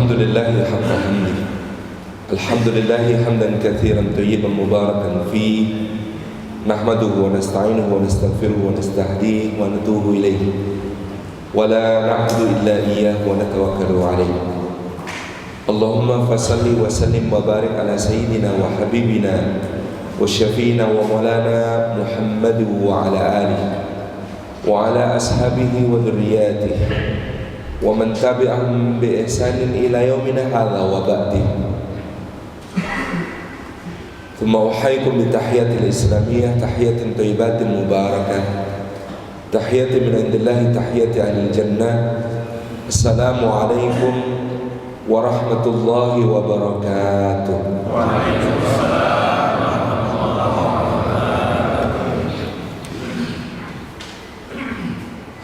Alhamdulillahi haqqa hamdi. Alhamdulillahi hamdan katsiran thayyiban mubarakan fi. Nahmaduhu wa nasta'inuhu wa nastaghfiruhu wa nastahdihi wa natubu ilayhi. Wa la na'budu illa iyyahu wa natawakkalu alayhi. Allahumma fasalli wa sallim wa barik ala sayyidina wa habibina wa syafiina wa maulana Muhammad wa ala alihi wa ala ashabihi wa dhurriyyatihi wa man tabi'ahum bi ihsanin ila yaumina hadza wa ba'di. Thumma uhayyikum bi tahiyatil islamiyyah, tahiyatin thayyibatin mubarakah, tahiyatin min indillahi, tahiyati ahlil jannah. Assalamu alaikum warahmatullahi wabarakatuh. Waalaikumsalam.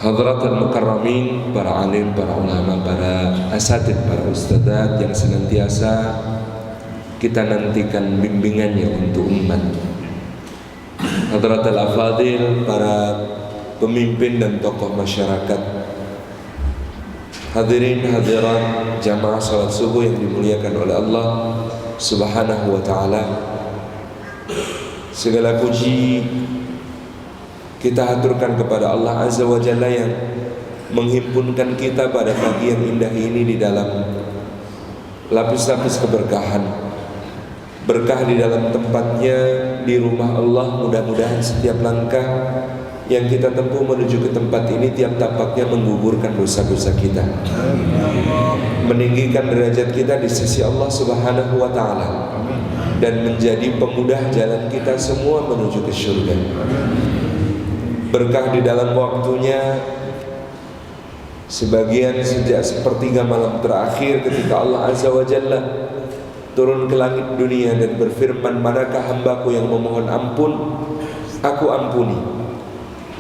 Hadratul mukarramin, para alim, para ulama, para asatid, para ustadzat yang senantiasa kita nantikan bimbingannya untuk umat. Hadratul afadil, para pemimpin dan tokoh masyarakat. Hadirin hadirat jamaah salat subuh yang dimuliakan oleh Allah Subhanahu wa ta'ala. Segala puji kita haturkan kepada Allah Azza wa Jalla yang menghimpunkan kita pada pagi yang indah ini di dalam lapis-lapis keberkahan. Berkah di dalam tempatnya, di rumah Allah. Mudah-mudahan setiap langkah yang kita tempuh menuju ke tempat ini tiap tapaknya menggugurkan dosa-dosa kita, meninggikan derajat kita di sisi Allah Subhanahu wa ta'ala, dan menjadi pemudah jalan kita semua menuju ke surga. Berkah di dalam waktunya, sebagian sejak sepertiga malam terakhir ketika Allah Azza wa Jalla turun ke langit dunia dan berfirman, manakah hambaku yang memohon ampun, aku ampuni.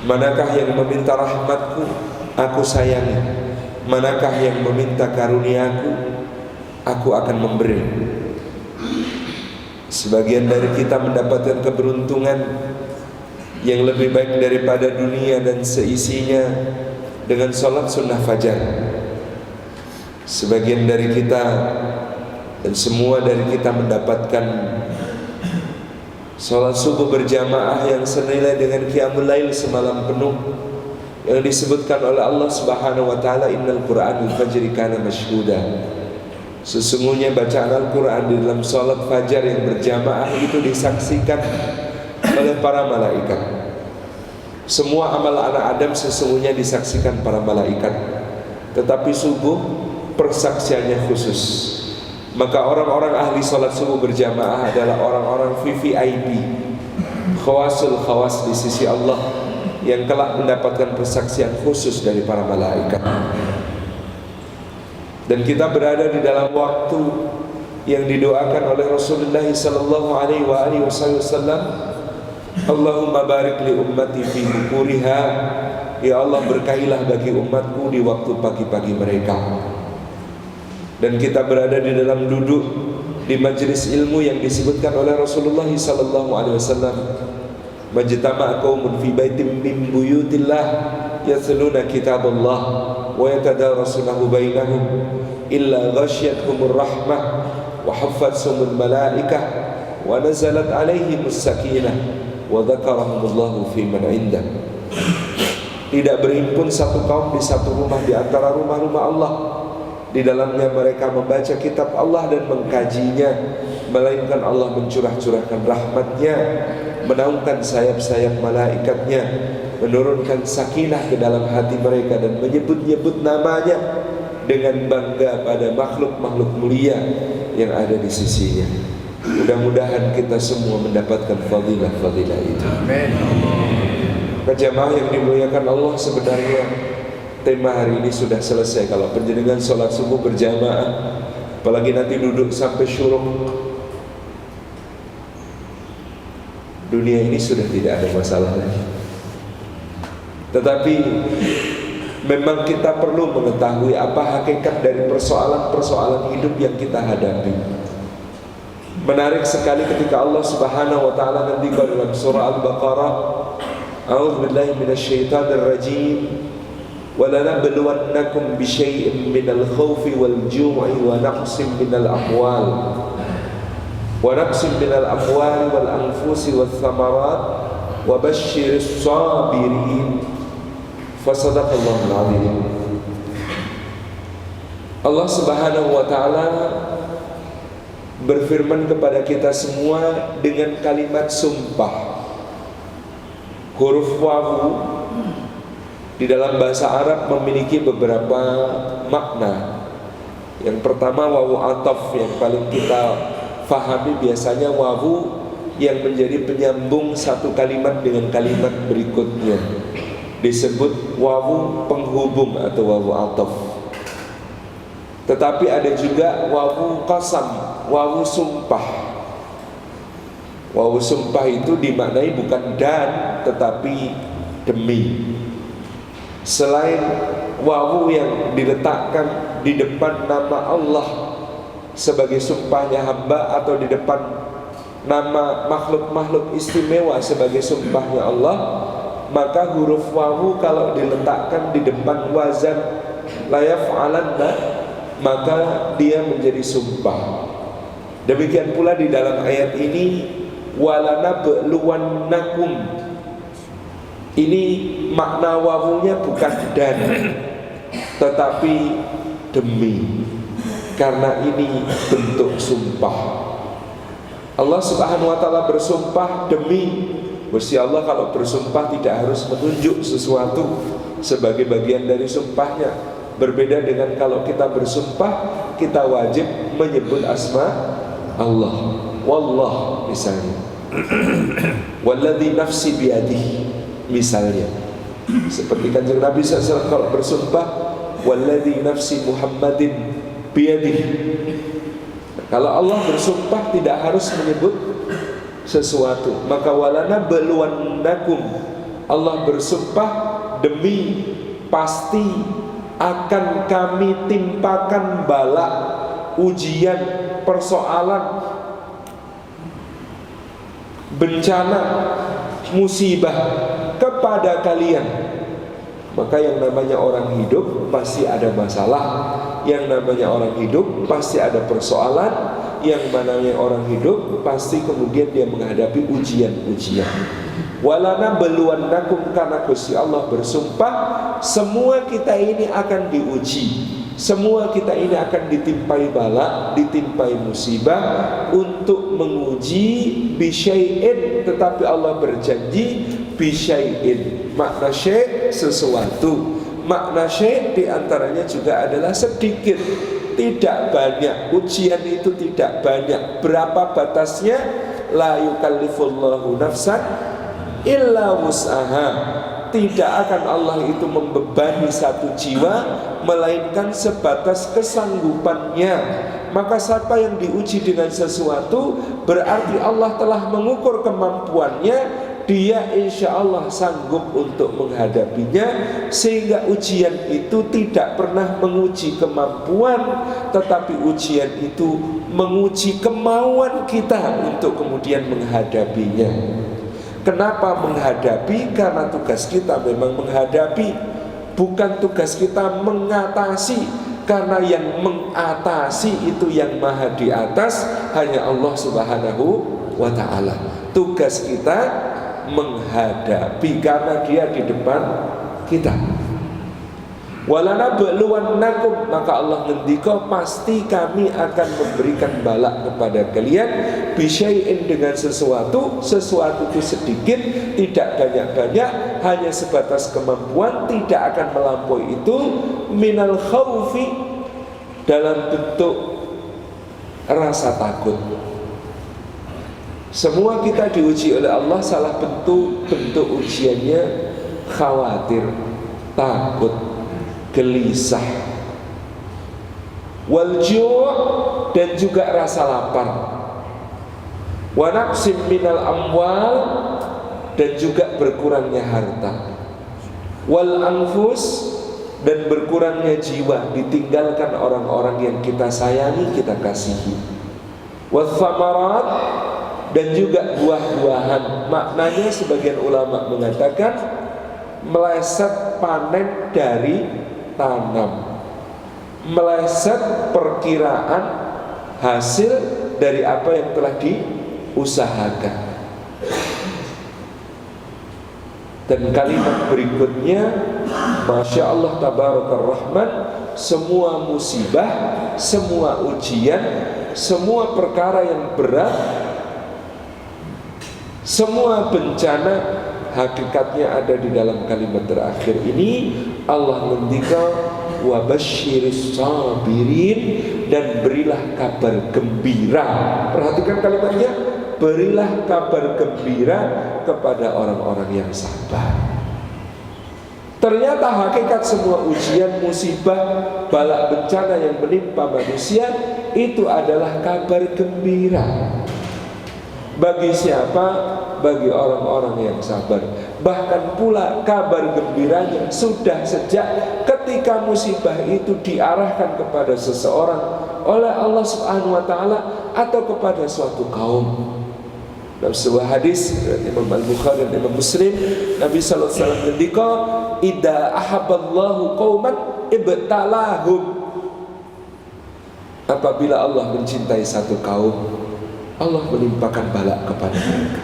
Manakah yang meminta rahmatku, aku sayangi. Manakah yang meminta karuniaku, aku akan memberi. Sebagian dari kita mendapatkan keberuntungan yang lebih baik daripada dunia dan seisinya dengan sholat sunnah fajar. Sebagian dari kita dan semua dari kita mendapatkan sholat subuh berjamaah yang senilai dengan qiyamul lail semalam penuh, yang disebutkan oleh Allah Subhanahu wa ta'ala, innal Qur'anal fajri kana mashhuda. Sesungguhnya bacaan Al-Quran di dalam sholat fajar yang berjamaah itu disaksikan oleh para malaikat. Semua amal anak Adam sesungguhnya disaksikan para malaikat, tetapi subuh persaksiannya khusus. Maka orang-orang ahli sholat subuh berjamaah adalah orang-orang VVIP, khawasul khawas di sisi Allah, yang kelak mendapatkan persaksian khusus dari para malaikat. Dan kita berada di dalam waktu yang didoakan oleh Rasulullah sallallahu alaihi wasallam, Allahumma barik li ummati fi bukuriha. Ya Allah, berkahilah bagi umatku di waktu pagi-pagi mereka. Dan kita berada di dalam duduk di majlis ilmu yang disebutkan oleh Rasulullah sallallahu alaihi wasallam, majtama'a qaumun fi baitin min buyutillah yatluna kitaballah wa yatadarasunahu bainahum illa ghasyiyatuhumur rahmah wa haffathumul malaikah wa nazalat alaihimus sakinah wa dzakarahumullahu fi man indah. Tidak berhimpun satu kaum di satu rumah di antara rumah-rumah Allah, di dalamnya mereka membaca kitab Allah dan mengkajinya, melainkan Allah mencurah-curahkan rahmatnya, menaungkan sayap-sayap malaikatnya, menurunkan sakinah ke dalam hati mereka, dan menyebut-nyebut namanya dengan bangga pada makhluk-makhluk mulia yang ada di sisinya. Mudah-mudahan kita semua mendapatkan fadilah-fadilah itu. Amin. Jamaah yang dimuliakan Allah, sebenarnya tema hari ini sudah selesai. Kalau penjenengan sholat subuh berjamaah, apalagi nanti duduk sampai syuruk, dunia ini sudah tidak ada masalah lagi. Tetapi memang kita perlu mengetahui apa hakikat dari persoalan-persoalan hidup yang kita hadapi. Menarik sekali ketika Allah Subhanahu wa ta'ala nanti dalam surah Al-Baqarah, a'udzubillahi minasyaitonir rajim, وَلَنَبْلُوَنَّكُمْ بِشَيْءٍ مِّنَ الْخَوْفِ وَالْجُوعِ وَنَقْصٍ مِّنَ الْأَمْوَالِ وَالْأَنفُسِ وَالثَّمَرَاتِ وَبَشِّرِ الصَّابِرِينَ. Fasadaqallahul adzim. Allah Subhanahu wa taala berfirman kepada kita semua dengan kalimat sumpah. Huruf wawu di dalam bahasa Arab memiliki beberapa makna. Yang pertama wawu ataf, yang paling kita fahami biasanya wawu yang menjadi penyambung satu kalimat dengan kalimat berikutnya, disebut wawu penghubung atau wawu ataf. Tetapi ada juga wawu qasam, wawu sumpah. Wawu sumpah itu dimaknai bukan dan tetapi demi. Selain wawu yang diletakkan di depan nama Allah sebagai sumpahnya hamba, atau di depan nama makhluk-makhluk istimewa sebagai sumpahnya Allah, maka huruf wawu kalau diletakkan di depan wazan la yaf'alanna, maka dia menjadi sumpah. Demikian pula di dalam ayat ini walanabluwannakum. Ini makna wawunya bukan dan tetapi demi, karena ini bentuk sumpah. Allah Subhanahu wa taala bersumpah demi. Mesti Allah kalau bersumpah tidak harus menunjuk sesuatu sebagai bagian dari sumpahnya. Berbeda dengan kalau kita bersumpah, kita wajib menyebut asma Allah. Wallah misalnya. Walladzi nafsi biyadihi misalnya. Seperti Kanjeng Nabi SAW kalau bersumpah, walladzi nafsi Muhammadin biyadihi. Kalau Allah bersumpah tidak harus menyebut sesuatu. Maka walana beluannakum, Allah bersumpah demi, pasti akan kami timpakan bala, ujian, persoalan, bencana, musibah kepada kalian. Maka yang namanya orang hidup pasti ada masalah, yang namanya orang hidup pasti ada persoalan, yang namanya orang hidup pasti kemudian dia menghadapi ujian-ujian. Walana beluannakum, karena Gusti Allah bersumpah semua kita ini akan diuji, semua kita ini akan ditimpai bala, ditimpai musibah untuk menguji bisyai'in, tetapi Allah berjanji bisyai'in. Makna syai' sesuatu, makna syai' diantaranya juga adalah sedikit, tidak banyak. Ujian itu tidak banyak. Berapa batasnya? La yukallifullahu nafsan illa wus'aha. Tidak akan Allah itu membebani satu jiwa melainkan sebatas kesanggupannya. Maka siapa yang diuji dengan sesuatu, berarti Allah telah mengukur kemampuannya. Dia insya Allah sanggup untuk menghadapinya, sehingga ujian itu tidak pernah menguji kemampuan, tetapi ujian itu menguji kemauan kita untuk kemudian menghadapinya. Kenapa menghadapi? Karena tugas kita memang menghadapi, bukan tugas kita mengatasi. Karena yang mengatasi itu yang maha di atas, hanya Allah Subhanahu wa ta'ala. Tugas kita menghadapi karena dia di depan kita. Walana beluannakum, maka Allah ngendika pasti kami akan memberikan bala kepada kalian bisyai'in, dengan sesuatu. Sesuatu itu sedikit, tidak banyak-banyak, hanya sebatas kemampuan, tidak akan melampaui itu. Minal khaufi, dalam bentuk rasa takut. Semua kita diuji oleh Allah, salah bentuk ujiannya khawatir, takut, gelisah, wal ju', dan juga rasa lapar, wa naqsim minal amwal, dan juga berkurangnya harta, wal anfus, dan berkurangnya jiwa, ditinggalkan orang-orang yang kita sayangi, kita kasihi, wal thamarat, dan juga buah-buahan. Maknanya sebagian ulama mengatakan meleset panen dari tanam, meleset perkiraan hasil dari apa yang telah diusahakan. Dan kalimat berikutnya, Masya Allah Tabarakar Rahman, semua musibah, semua ujian, semua perkara yang berat, semua bencana, hakikatnya ada di dalam kalimat terakhir ini. Allah ngendika wa basyiris sabirin, dan berilah kabar gembira. Perhatikan kalimatnya, berilah kabar gembira kepada orang-orang yang sabar. Ternyata hakikat semua ujian, musibah, bala bencana yang menimpa manusia itu adalah kabar gembira. Bagi siapa? Bagi orang-orang yang sabar. Bahkan pula kabar gembiranya sudah sejak ketika musibah itu diarahkan kepada seseorang oleh Allah Subhanahu wa taala atau kepada suatu kaum. Dalam sebuah hadis Imam Al-Bukhari dan Imam Muslim, Nabi sallallahu alaihi wasallam ngendika, "Idza ahabballahu qauman ibtalahum." Apabila Allah mencintai satu kaum, Allah menimpakan bala kepada mereka.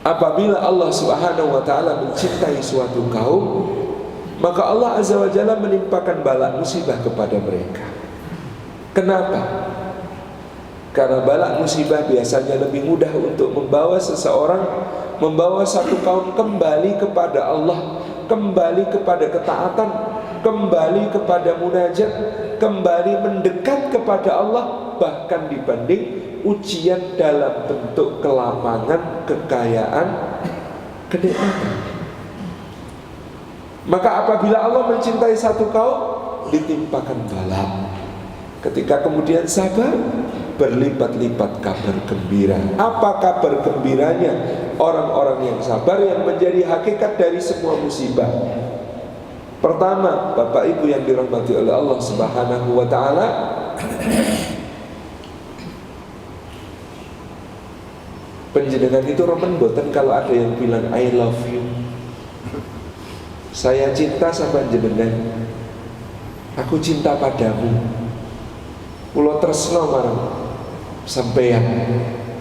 Apabila Allah Subhanahu wa taala mencintai suatu kaum, maka Allah Azza wa Jalla menimpakan bala musibah kepada mereka. Kenapa? Karena bala musibah biasanya lebih mudah untuk membawa seseorang, membawa satu kaum kembali kepada Allah, kembali kepada ketaatan, kembali kepada munajat, kembali mendekat kepada Allah, bahkan dibanding ujian dalam bentuk kelapangan, kekayaan, kenikmatan. Maka apabila Allah mencintai satu kaum, ditimpakan bala. Ketika kemudian sabar, berlipat-lipat kabar gembira. Apa kabar gembiranya orang-orang yang sabar, yang menjadi hakikat dari semua musibah? Pertama, Bapak Ibu yang dirahmati oleh Allah Subhanahu wa taala, penjenengan itu remen boten kalau ada yang bilang I love you. Saya cinta sama jenengan. Aku cinta padamu. Kulo tresno marang sampeyan.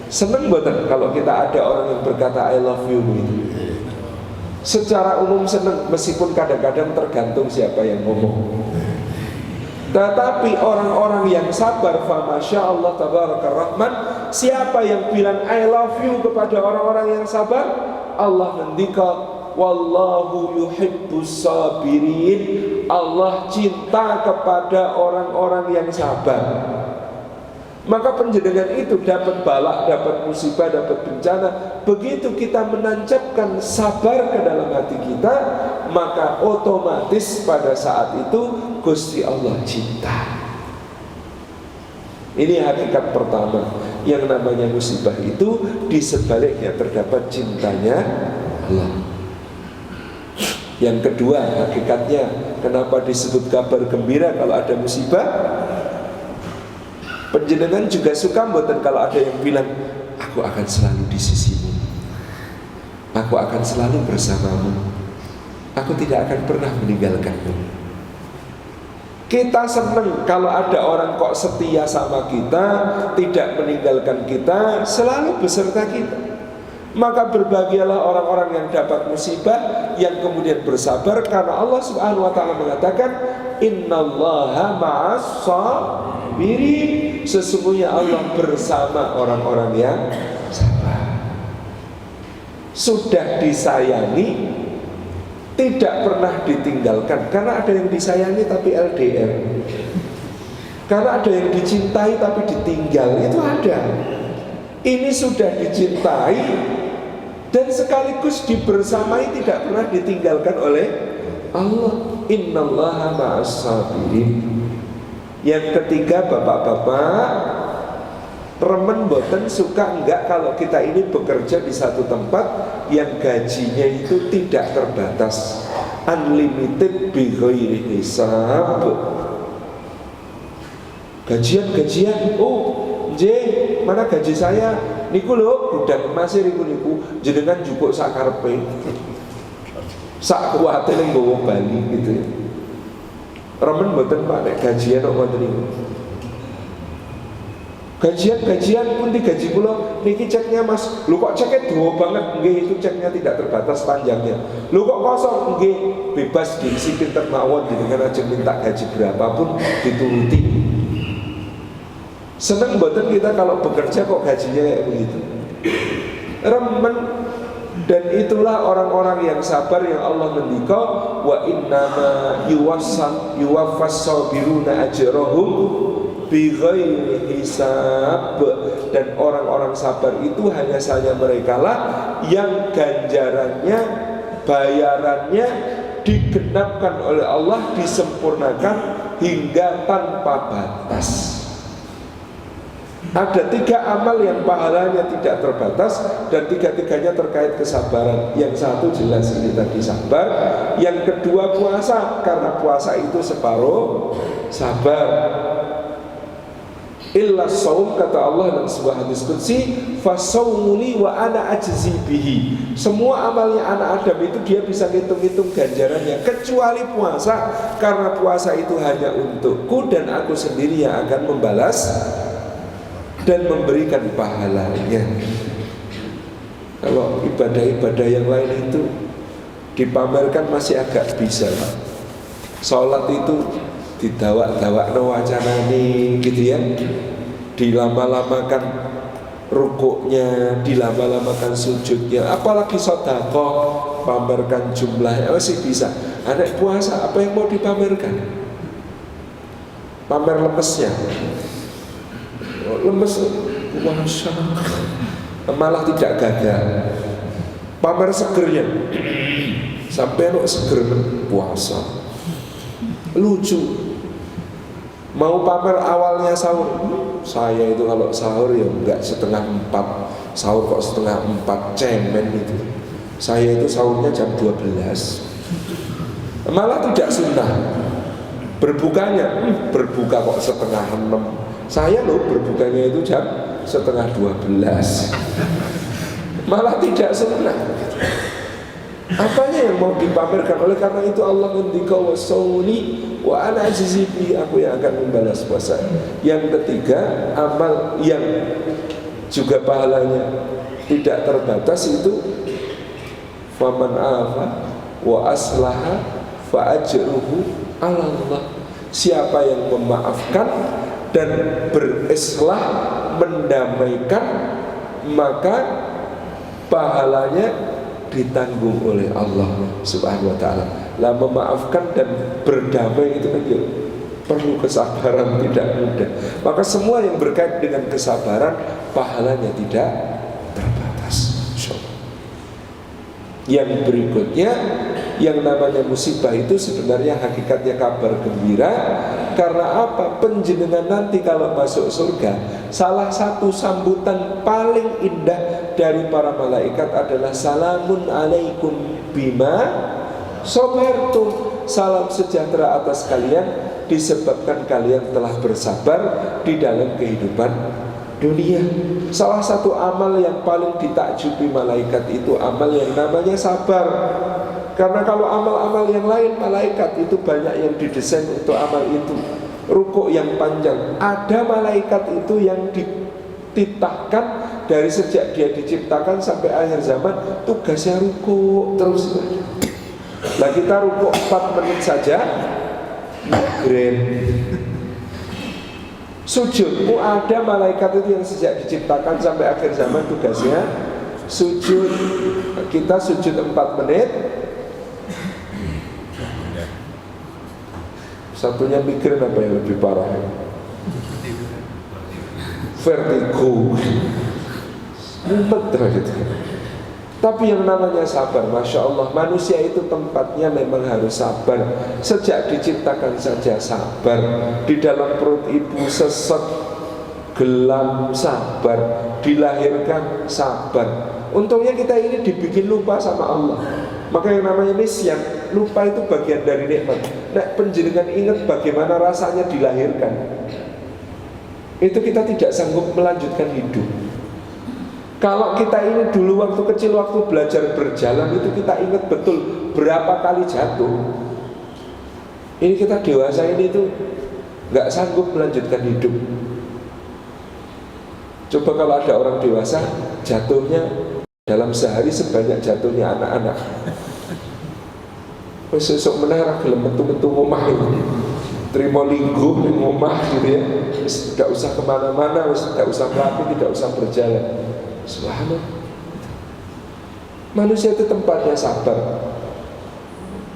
Seneng boten kalau kita ada orang yang berkata I love you gitu. Secara umum seneng, meskipun kadang-kadang tergantung siapa yang ngomong. Tetapi orang-orang yang sabar, fa masya Allah tabarakar rahman, siapa yang bilang I love you kepada orang-orang yang sabar, Allah ngendika wallahu yuhibbus sabirin. Allah cinta kepada orang-orang yang sabar. Maka penjenengan itu dapat bala, dapat musibah, dapat bencana. Begitu kita menancapkan sabar ke dalam hati kita, maka otomatis pada saat itu Gusti Allah cinta. Ini hakikat pertama. Yang namanya musibah itu di sebaliknya terdapat cintanya Allah. Yang kedua, hakikatnya kenapa disebut kabar gembira kalau ada musibah? Penjenengan juga suka mboten kalau ada yang bilang aku akan selalu di sisimu, aku akan selalu bersamamu, aku tidak akan pernah meninggalkanmu. Kita senang kalau ada orang kok setia sama kita, tidak meninggalkan kita, selalu beserta kita. Maka berbahagialah orang-orang yang dapat musibah, yang kemudian bersabar, karena Allah Subhanahu wa taala mengatakan innallaha ma'as sabirin. Sesungguhnya Allah bersama orang-orang yang sabar. Sudah disayangi, tidak pernah ditinggalkan. Karena ada yang disayangi tapi LDR. Karena ada yang dicintai tapi ditinggal, itu ada. Ini sudah dicintai dan sekaligus dibersamai, tidak pernah ditinggalkan oleh Allah. Innallaha ma'as sabirin. Yang ketiga, bapak-bapak, remen boten suka enggak kalau kita ini bekerja di satu tempat yang gajinya itu tidak terbatas, unlimited bi ghairi hisab. Gajian, oh J, mana gaji saya? Niku lho, gudang emas niku jenengan jupuk sak karepe. sak kuwate ning nggawa Bali gitu ya. Remen mboten Pak nek gajian kok ngoten niku. Gajian pun digaji kula niki ceknya Mas. Lho kok ceknya dawa banget? Nggih, itu ceknya tidak terbatas panjangnya. Lho kok kosong? Nggih, bebas diisi pinter mawon dengan aja minta gaji berapapun dituruti. Seneng mboten kita kalau bekerja kok gajinya kayak begitu. Remen. Dan itulah orang-orang yang sabar yang Allah ngendika wa innama yuwaffas sabiruna ajrahum bighairi hisab. Dan orang-orang sabar itu hanya saja mereka lah yang ganjarannya, bayarannya digenapkan oleh Allah, disempurnakan hingga tanpa batas. Ada 3 amal yang pahalanya tidak terbatas dan 3-tiganya terkait kesabaran. Yang satu jelas ini tadi sabar, yang kedua puasa, karena puasa itu separuh sabar. Illa shaum, kata Allah dalam sebuah hadis qudsi, fasaumuli wa ana ajzi bihi. Semua amalnya anak Adam itu dia bisa hitung-hitung ganjarannya, kecuali puasa, karena puasa itu hanya untukku dan aku sendiri yang akan membalas dan memberikan pahalanya. Kalau ibadah-ibadah yang lain itu dipamerkan masih agak bisa. Sholat itu didawak-dawakno wacanane gitu ya, dilama-lamakan rukuknya, dilama-lamakan sujudnya. Apalagi sedekah, pamerkan jumlahnya masih bisa. Anak puasa apa yang mau dipamerkan? Pamer lemesnya, lemes puasa malah tidak gagal. Pamer segernya, sampai lo seger puasa, lucu. Mau pamer awalnya sahur, saya itu kalau sahur ya enggak 3:30, sahur kok 3:30, cemen itu. Saya itu sahurnya jam 12. Malah tidak sunnah. Berbukanya, berbuka kok 1:30. Saya loh berbukanya itu jam 11:30. Malah tidak sunnah. Apanya yang mau dipamerkan? Oleh karena itu Allah ngendika wasauli wa ana ajzi bi, aku yang akan membalas puasa. Yang ketiga, amal yang juga pahalanya tidak terbatas itu faman afa wa aslaha fa ajruhu 'ala Allah. Siapa yang memaafkan dan berislah, mendamaikan, maka pahalanya ditanggung oleh Allah Subhanahu wa ta'ala. Lah memaafkan dan berdamai itu kan ya perlu kesabaran, tidak mudah. Maka semua yang berkait dengan kesabaran pahalanya tidak terbatas. Yang berikutnya, yang namanya musibah itu sebenarnya hakikatnya kabar gembira. Karena apa? Penjenengan nanti kalau masuk surga, salah satu sambutan paling indah dari para malaikat adalah salamun alaikum bima sabartum. Salam sejahtera atas kalian disebabkan kalian telah bersabar di dalam kehidupan dunia. Salah satu amal yang paling ditakjubi malaikat itu amal yang namanya sabar. Karena kalau amal-amal yang lain malaikat itu banyak yang didesain untuk amal itu. Rukuk yang panjang, ada malaikat itu yang dititahkan dari sejak dia diciptakan sampai akhir zaman, tugasnya rukuk terus. Nah kita rukuk 4 menit saja migrain. Sujudmu ada malaikat itu yang sejak diciptakan sampai akhir zaman tugasnya sujud. Kita sujud 4 menit, satunya mikirin apa yang lebih parah? Vertigo, mumet gitu. Tapi yang namanya sabar, Masya Allah, manusia itu tempatnya memang harus sabar. Sejak diciptakan saja sabar. Di dalam perut ibu sesek, gelam, sabar. Dilahirkan, sabar. Untungnya kita ini dibikin lupa sama Allah. Maka yang namanya nisyan, lupa itu bagian dari nikmat. Nek penjenengan ingat bagaimana rasanya dilahirkan, itu kita tidak sanggup melanjutkan hidup. Kalau kita ini dulu waktu kecil, waktu belajar berjalan itu kita ingat betul berapa kali jatuh. Ini kita dewasa ini tuh nggak sanggup melanjutkan hidup. Coba kalau ada orang dewasa jatuhnya dalam sehari sebanyak jatuhnya anak-anak. Sesuk menara gelem metu-metu omah ini. Terima lingguh ning omah gitu ya. Tidak usah kemana-mana, tidak usah melatih, tidak usah berjalan. Subhanallah. Manusia itu tempatnya sabar.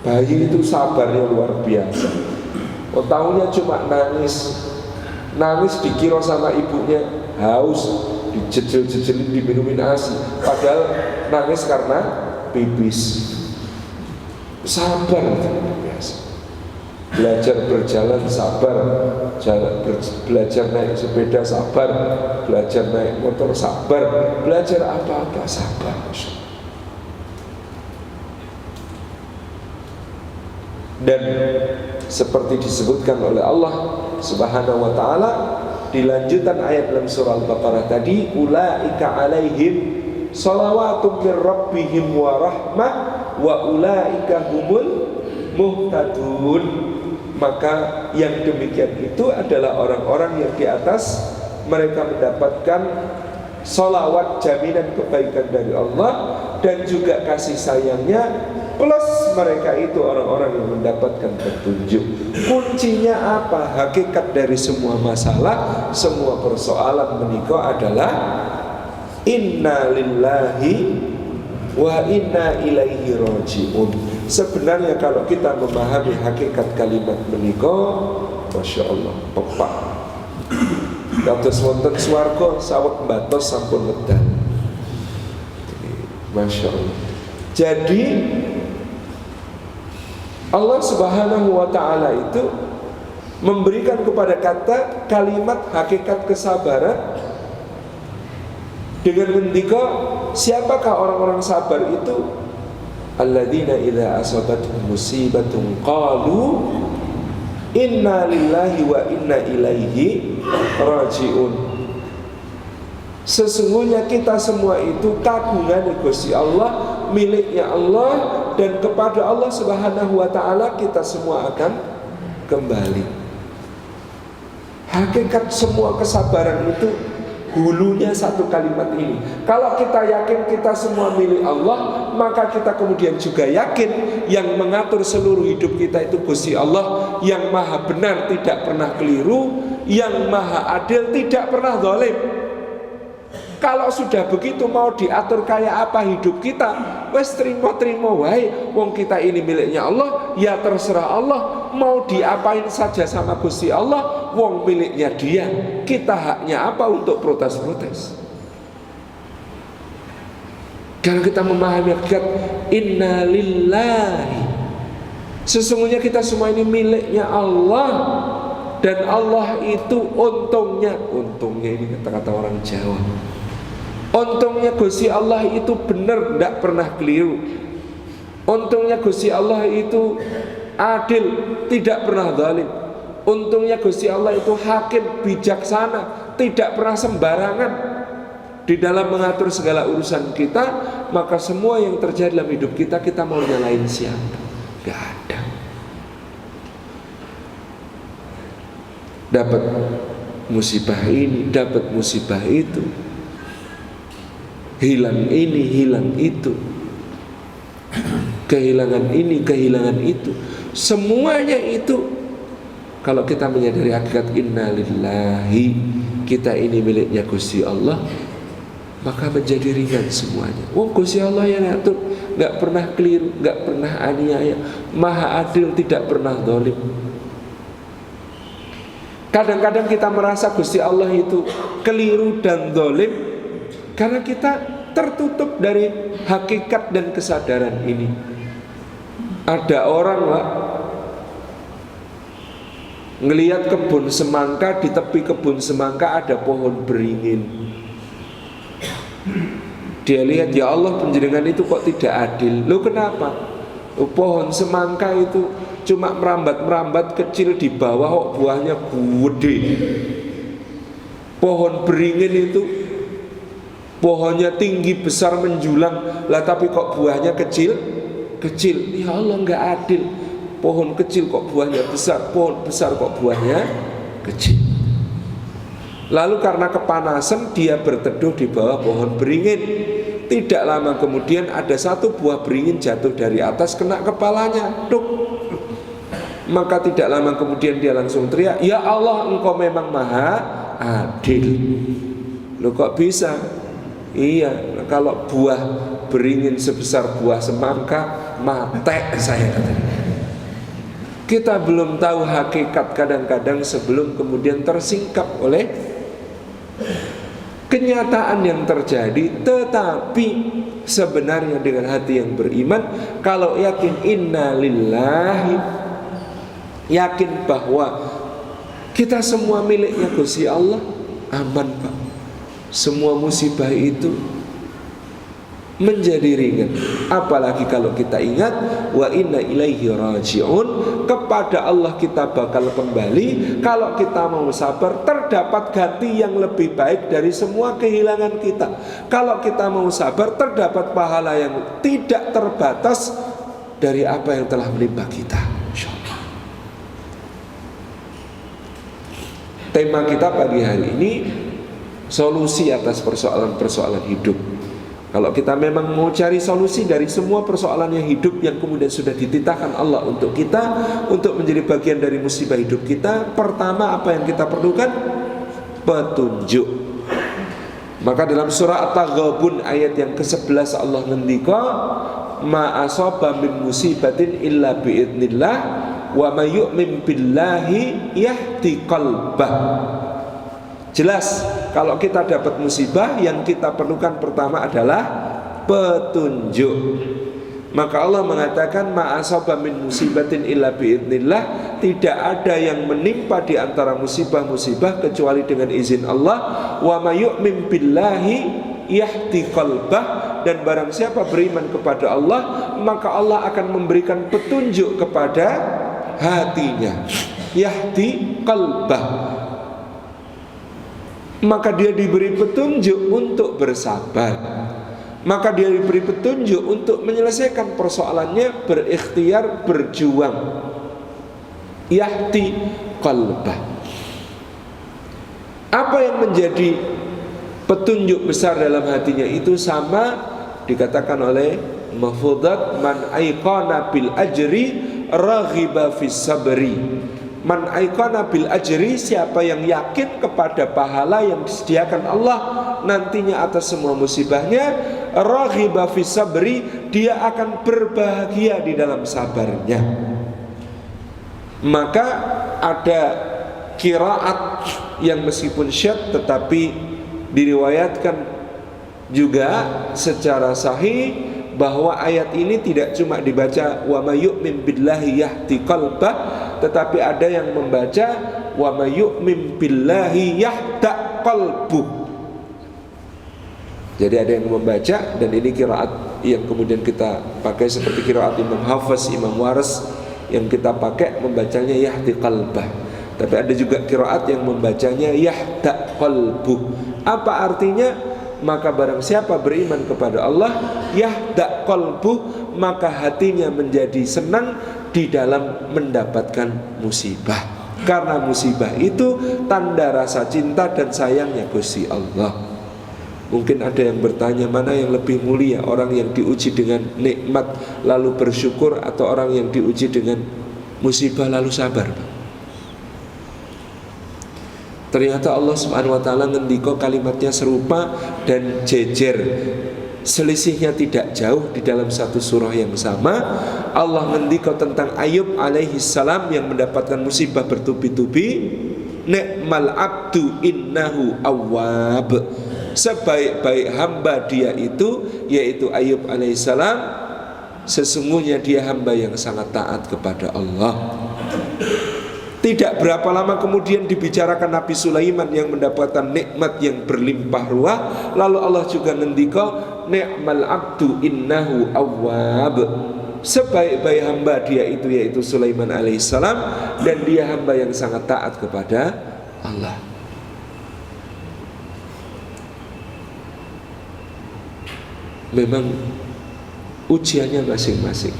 Bayi itu sabarnya luar biasa. Oh, tahunya cuma nangis. Nangis dikira sama ibunya haus, dijejel-jejelin, diminumin ASI. Padahal nangis karena pipis. Sabar itu luar biasa. Belajar berjalan sabar, belajar naik sepeda sabar, belajar naik motor sabar, belajar apa-apa sabar. Dan seperti disebutkan oleh Allah Subhanahu wa taala di lanjutan ayat dalam surah Al-Baqarah tadi, ulaika alaihim shalawatun mir rabbihim wa rahmah wa ulaika humul muhtadun. Maka yang demikian itu adalah orang-orang yang di atas mereka mendapatkan sholawat, jaminan kebaikan dari Allah dan juga kasih sayangnya, plus mereka itu orang-orang yang mendapatkan petunjuk. Kuncinya apa? Hakikat dari semua masalah, semua persoalan menikah adalah inna lillahi wa inna ilaihi raji'un. Sebenarnya kalau kita memahami hakikat kalimat menikah, Masya Allah, pepak. Kados wonten swarga saweg mbatos sampun medal. Masya Allah. Jadi Allah Subhanahu wa ta'ala itu memberikan kepada kata kalimat hakikat kesabaran dengan mendika. Siapakah orang-orang sabar itu? Alladzina idza asabatuhum musibatun qalu inna lillahi wa inna ilaihi raji'un. Sesungguhnya kita semua itu kagungan Gusti Allah, miliknya Allah, dan kepada Allah Subhanahu wa ta'ala kita semua akan kembali. Hakikat semua kesabaran itu hulunya satu kalimat ini. Kalau kita yakin kita semua milik Allah, maka kita kemudian juga yakin yang mengatur seluruh hidup kita itu Gusti Allah, yang maha benar tidak pernah keliru, yang maha adil tidak pernah zalim. Kalau sudah begitu, mau diatur kayak apa hidup kita, wes terima-terima wae. Wong kita ini miliknya Allah, ya terserah Allah. Mau diapain saja sama Gusti Allah, wong miliknya Dia. Kita haknya apa untuk protes-protes? Karena kita memahami hakikat inna lillahi. Sesungguhnya kita semua ini miliknya Allah. Dan Allah itu untungnya ini kata-kata orang Jawa. Untungnya Gusti Allah itu benar, tidak pernah keliru. Untungnya Gusti Allah itu adil, tidak pernah zalim. Untungnya Gusti Allah itu hakim, bijaksana, tidak pernah sembarangan di dalam mengatur segala urusan kita. Maka semua yang terjadi dalam hidup kita, kita mau nyalain siapa? Gak ada. Dapat musibah ini, dapat musibah itu, hilang ini, hilang itu, kehilangan ini, kehilangan itu. Semuanya itu kalau kita menyadari hakikat inna lillahi, kita ini miliknya Gusti Allah, maka menjadi ringan semuanya. Oh, Gusti Allah yang ngatur, gak pernah keliru, gak pernah aniaya, maha adil, tidak pernah zalim. Kadang-kadang kita merasa Gusti Allah itu keliru dan zalim karena kita tertutup dari hakikat dan kesadaran ini. Ada orang lah ngelihat kebun semangka, di tepi kebun semangka ada pohon beringin. Dia lihat, ya Allah, panjenengan itu kok tidak adil. Loh, kenapa? Pohon semangka itu cuma merambat-merambat kecil di bawah, kok buahnya gede. Pohon beringin itu pohonnya tinggi besar menjulang, lah tapi kok buahnya kecil. Ya Allah, nggak adil. Pohon kecil kok buahnya besar, pohon besar kok buahnya kecil. Lalu karena kepanasan dia berteduh di bawah pohon beringin. Tidak lama kemudian ada satu buah beringin jatuh dari atas kena kepalanya. Duk. Maka tidak lama kemudian dia langsung teriak, "Ya Allah, Engkau memang maha adil." Loh kok bisa? Iya, kalau buah beringin sebesar buah semangka, mate saya katanya. Kita belum tahu hakikat kadang-kadang sebelum kemudian tersingkap oleh kenyataan yang terjadi. Tetapi sebenarnya dengan hati yang beriman, kalau yakin inna lillahi, yakin bahwa kita semua miliknya Gusti Allah, aman Pak. Semua musibah itu menjadi ringan. Apalagi kalau kita ingat wa inna ilaihi raji'un, kepada Allah kita bakal kembali. Kalau kita mau sabar, terdapat ganti yang lebih baik dari semua kehilangan kita. Kalau kita mau sabar, terdapat pahala yang tidak terbatas dari apa yang telah menimpa kita. Insyaallah. Tema kita pagi hari ini solusi atas persoalan-persoalan hidup. Kalau kita memang mau cari solusi dari semua persoalan yang hidup yang kemudian sudah dititahkan Allah untuk kita, untuk menjadi bagian dari musibah hidup kita, pertama apa yang kita perlukan? Petunjuk. Maka dalam surah At-Taghabun ayat yang ke-11 Allah ngendika, "Ma asaba min musibatin illa biidznillah wa may yu'min billahi yahdi qalbah." Jelas, kalau kita dapat musibah, yang kita perlukan pertama adalah petunjuk. Maka Allah mengatakan, ma'asaba min musibatin illa biidznillah, tidak ada yang menimpa di antara musibah-musibah kecuali dengan izin Allah. Wa may yu'min billahi yahdi qalbah, dan barang siapa beriman kepada Allah, maka Allah akan memberikan petunjuk kepada hatinya. Yahdi qalbah, maka dia diberi petunjuk untuk bersabar, maka dia diberi petunjuk untuk menyelesaikan persoalannya, berikhtiar, berjuang. Yahdi qalbah. Apa yang menjadi petunjuk besar dalam hatinya itu sama dikatakan oleh Mahfudzat, man aiqana bil ajri raghiba fis sabri. Man aikana bil ajri, siapa yang yakin kepada pahala yang disediakan Allah nantinya atas semua musibahnya, raghiba fis sabri, dia akan berbahagia di dalam sabarnya. Maka ada qiraat yang meskipun syadz tetapi diriwayatkan juga secara sahih bahwa ayat ini tidak cuma dibaca wa may yu'min billahi yahdi qalbah, tetapi ada yang membaca wa may yu'min billahi yahda qalbuh. Jadi ada yang membaca, dan ini qiraat yang kemudian kita pakai seperti qiraat Imam Hafiz, Imam Waras, yang kita pakai membacanya yahdi qalbah. Tapi ada juga qiraat yang membacanya yahda qalbuh. Apa artinya? Maka barang siapa beriman kepada Allah, yahda qalbuh, maka hatinya menjadi senang di dalam mendapatkan musibah. Karena musibah itu tanda rasa cinta dan sayangnya Gusti Allah. Mungkin ada yang bertanya, mana yang lebih mulia, orang yang diuji dengan nikmat lalu bersyukur, atau orang yang diuji dengan musibah lalu sabar? Ternyata Allah Subhanahu wa taala ngendika kalimatnya serupa dan jejer. Selisihnya tidak jauh di dalam satu surah yang sama. Allah ngendika tentang Ayub alaihi salam yang mendapatkan musibah bertubi-tubi, ni'mal abdu innahu awwab. Sebaik-baik hamba dia itu, yaitu Ayub alaihi salam, sesungguhnya dia hamba yang sangat taat kepada Allah. Tidak berapa lama kemudian dibicarakan Nabi Sulaiman yang mendapatkan nikmat yang berlimpah ruah. Lalu Allah juga ngendika, ni'mal abdu innahu awwab. Sebaik-baik hamba dia itu, yaitu Sulaiman alaihissalam, dan dia hamba yang sangat taat kepada Allah. memang ujiannya masing-masing.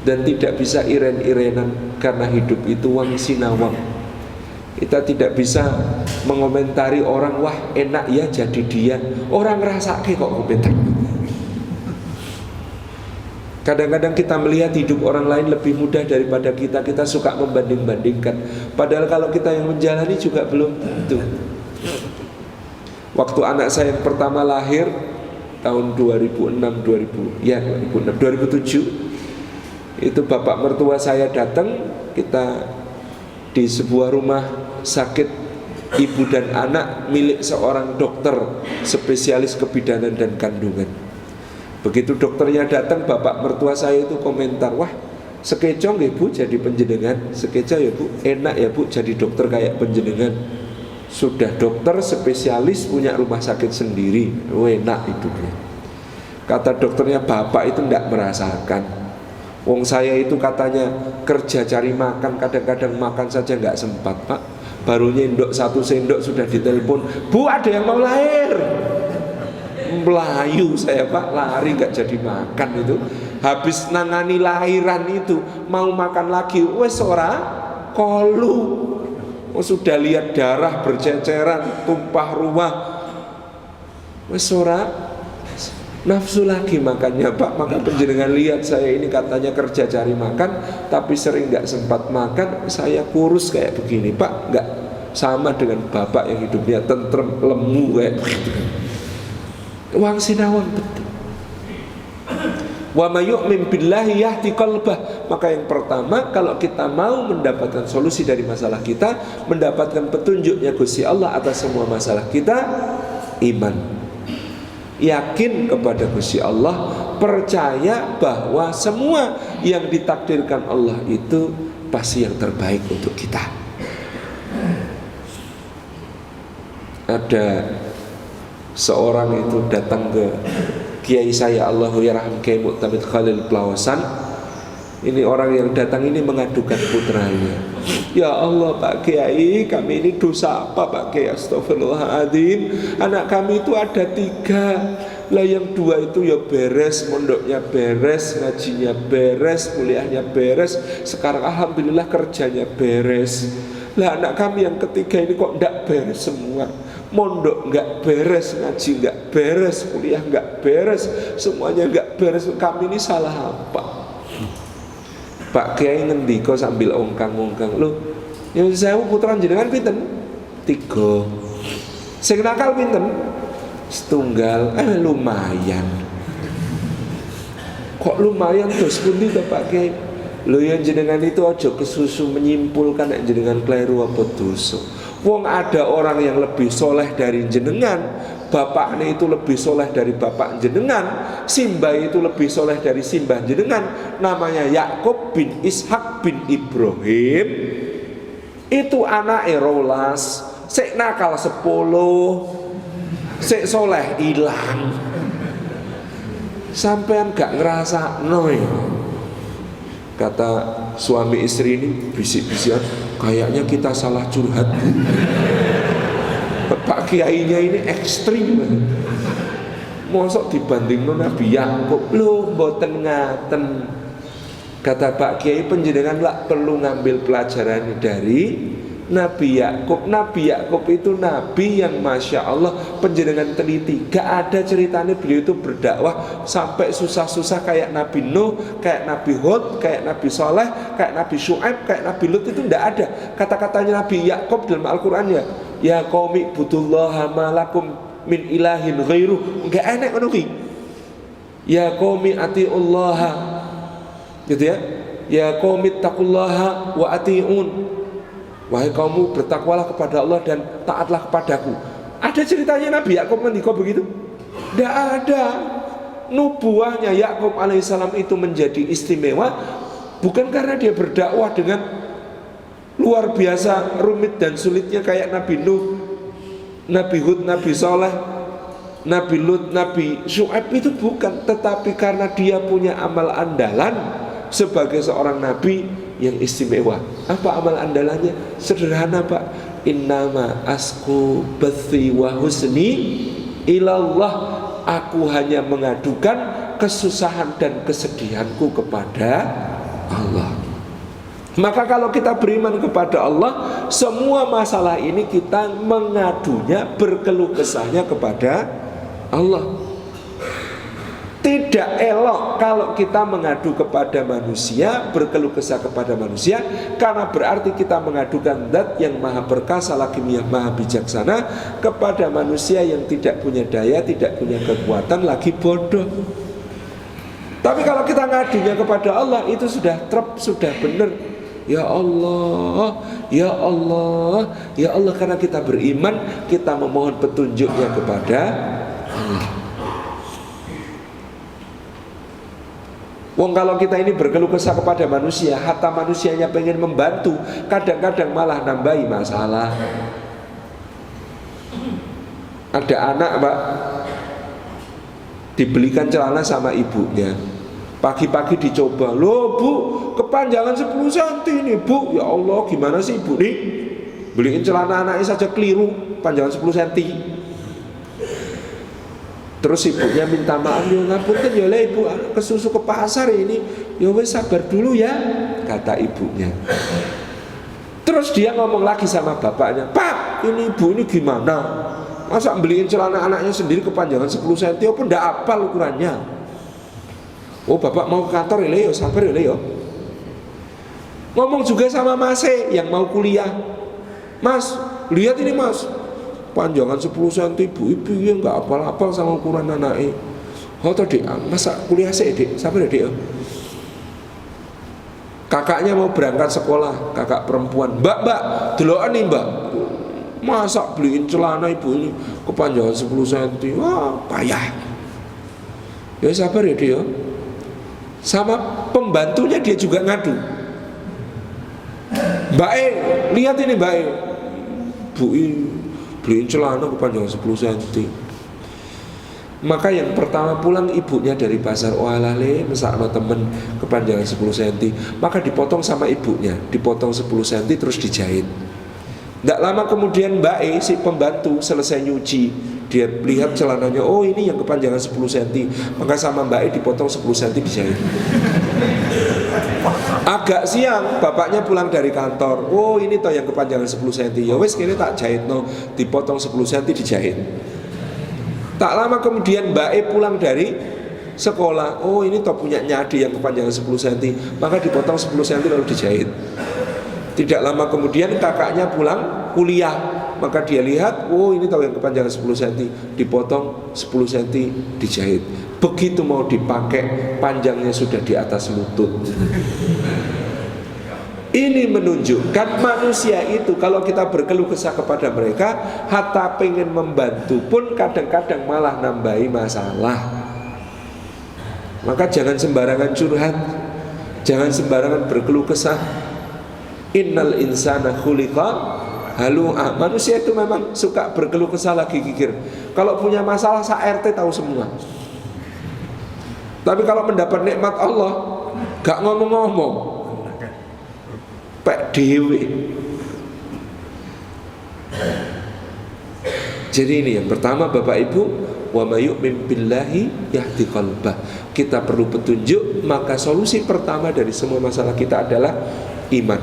Dan tidak bisa iren-irenan, karena hidup itu wang sinawang. Kita tidak bisa mengomentari orang, wah enak ya jadi dia. Orang ngerasake kok komentar. Kadang-kadang kita melihat hidup orang lain lebih mudah daripada kita, kita suka membanding-bandingkan. Padahal kalau kita yang menjalani juga belum tentu. Waktu anak saya yang pertama lahir tahun 2007, itu bapak mertua saya datang, kita di sebuah rumah sakit ibu dan anak milik seorang dokter spesialis kebidanan dan kandungan. Begitu dokternya datang, bapak mertua saya itu komentar, wah sekecong ya bu jadi penjenengan, sekecong ya bu, enak ya bu jadi dokter kayak penjenengan. Sudah dokter spesialis punya rumah sakit sendiri, enak hidupnya. Kata dokternya, bapak itu tidak merasakan. Wong saya itu katanya kerja cari makan, kadang-kadang makan saja nggak sempat pak. Baru nyendok 1 sendok sudah ditelepon, bu ada yang mau lahir. Melayu saya pak, lari nggak jadi makan itu. Habis nangani lahiran itu mau makan lagi, wes ora kolu. Sudah lihat darah berceceran, tumpah ruah, wes ora nafsu lagi makannya pak. Maka penjenengan lihat saya ini katanya kerja cari makan, tapi sering nggak sempat makan. Saya kurus kayak begini pak, nggak sama dengan bapak yang hidupnya tentrem lemu kayak begitu. Wang sinawang betul. Wa may yu'min billahi yahdi qalbah. Maka yang pertama, kalau kita mau mendapatkan solusi dari masalah kita, mendapatkan petunjuknya Gusti Allah atas semua masalah kita, iman. Yakin kepada Gusti Allah, percaya bahwa semua yang ditakdirkan Allah itu pasti yang terbaik untuk kita. Ada seorang itu datang ke kiai saya, Allahu yarham Kiai Mu'tamid Khalil Plawasan. Ini orang yang datang ini mengadukan putranya. Ya Allah Pak Kiai, kami ini dosa apa Pak Kiai? Astagfirullahaladzim. Anak kami itu ada 3. Lah yang 2 itu ya beres, mondoknya beres, ngajinya beres, kuliahnya beres. Sekarang alhamdulillah kerjanya beres. Lah anak kami yang ketiga ini kok enggak beres semua. Mondok enggak beres, ngaji enggak beres, kuliah enggak beres, semuanya enggak beres. Kami ini salah apa? Pak Kiai ngendika sambil ongkang-ongkang, lho, yang saya putra jenengan pinten? 3. Sing nakal pinten? 1. Lumayan. Kok lumayan terus pundi to Pak Kiai? Lho yang jenengan itu aja kesusu menyimpulkan nek jenengan kleru apa dosa. Wong ada orang yang lebih soleh dari jenengan, bapaknya itu lebih soleh dari bapak jenengan, simbah itu lebih soleh dari simbah jenengan. Namanya Yakub bin Ishak bin Ibrahim. Itu anak rolas, sek nakal 10, sek soleh hilang. Sampean gak ngerasa noy. Kata suami istri ini bisik-bisikan, kayaknya kita salah curhat. Pak Kiainya ini ekstrim. Mosok dibanding Nabi Yakub, lho mboten ngaten. Kata Pak Kiai, penjenengan lah perlu ngambil pelajaran dari Nabi Yakub. Nabi Yakub itu nabi yang masya Allah penjenengan teliti. Gak ada ceritanya beliau itu berdakwah sampai susah-susah kayak Nabi Nuh, kayak Nabi Hud, kayak Nabi Saleh, kayak Nabi Syuaib, kayak Nabi Lut. Itu tidak ada. Kata-katanya Nabi Yakub dalam Al-Qurannya, ya qaumi budullaha malakum min ilahin ghairuh. Gak enak menuhi. Ya qaumi atiullaha, gitu ya. Ya qaumi taqullaha wa atiun. Wahai kaummu, bertakwalah kepada Allah dan taatlah kepadaku. Ada ceritanya Nabi Yakub ngendika begitu? Tidak ada. Nubuahnya Yakub alaihissalam itu menjadi istimewa bukan karena dia berdakwah dengan luar biasa rumit dan sulitnya kayak Nabi Nuh, Nabi Hud, Nabi Saleh, Nabi Lut, Nabi Syuaib, itu bukan. Tetapi karena dia punya amal andalan sebagai seorang nabi yang istimewa. Apa amal andalannya? Sederhana Pak. Innama asku bathi wa husni ilallah. Aku hanya mengadukan kesusahan dan kesedihanku kepada Allah. Maka kalau kita beriman kepada Allah, semua masalah ini kita mengadunya, berkeluh kesahnya kepada Allah. Tidak elok kalau kita mengadu kepada manusia, berkeluh kesah kepada manusia, karena berarti kita mengadukan zat yang maha perkasa lagi maha bijaksana kepada manusia yang tidak punya daya, tidak punya kekuatan, lagi bodoh. Tapi kalau kita ngadunya kepada Allah, itu sudah benar. Ya Allah, ya Allah, ya Allah, karena kita beriman, kita memohon petunjuknya kepada Allah. Wong kalau kita ini berkeluh kesah kepada manusia, hatta manusianya pengen membantu, kadang-kadang malah nambahi masalah. Ada anak, Pak, dibelikan celana sama ibunya. Pagi-pagi dicoba, loh Bu, kepanjangan 10 cm ini Bu. Ya Allah, gimana sih Ibu nih? Beliin celana anaknya saja keliru, panjangan 10 cm. Terus ibunya minta maaf, ya ngapunten ya lah ibu, kesusu ke pasar ini. Ya wes sabar dulu ya, kata ibunya. Terus dia ngomong lagi sama bapaknya, Pak, ini ibu ini gimana? Masa beliin celana anaknya sendiri kepanjangan 10 cm, apa ndak apal ukurannya? Oh bapak mau ke kantor ya, sabar ya. Ngomong juga sama Mas yang mau kuliah. Mas, lihat ini Mas, panjangan 10 cm ibu ya nggak apal-apal sama ukuran anaknya. Oh tadi masa kuliah sih dek, sabar ya dek. Kakaknya mau berangkat sekolah, kakak perempuan. Mbak, delokan nih mbak, masa beliin celana ibu ini kepanjangan 10 cm, wah payah. Ya sabar ya dek. Sama pembantunya dia juga ngadu. Mbak lihat ini mbak Bu beliin celana kepanjangan 10 cm. Maka yang pertama pulang ibunya dari pasar, walale mesakno temen kepanjangan 10 cm. Maka dipotong sama ibunya, dipotong 10 cm terus dijahit. Tidak lama kemudian Mbak si pembantu selesai nyuci, dia lihat celananya, oh ini yang kepanjangan 10 cm. Maka sama Mbak dipotong 10 cm dijahit. Agak siang bapaknya pulang dari kantor, oh ini toh yang kepanjangan 10 cm. Ya wes kini tak jahit no, dipotong 10 cm dijahit. Tak lama kemudian Mbak pulang dari sekolah, oh ini toh punya nyadi yang kepanjangan 10 cm. Maka dipotong 10 cm lalu dijahit. Tidak lama kemudian kakaknya pulang kuliah, maka dia lihat, oh ini tahu yang kepanjangan 10 cm, dipotong 10 cm dijahit. Begitu mau dipakai, panjangnya sudah di atas lutut. Ini menunjukkan manusia itu kalau kita berkeluh kesah kepada mereka, hatta pengen membantu pun kadang-kadang malah nambahi masalah. Maka jangan sembarangan curhat, jangan sembarangan berkeluh kesah. Innal insana khuliqa halu'a. Manusia itu memang suka berkeluh kesah lagi kikir. Kalau punya masalah sa-RT tahu semua. Tapi kalau mendapat nikmat Allah gak ngomong-ngomong, pek dewe. Jadi ini yang pertama Bapak Ibu, wa may yu'min billahi yahdi qalbah. Kita perlu petunjuk, maka solusi pertama dari semua masalah kita adalah iman.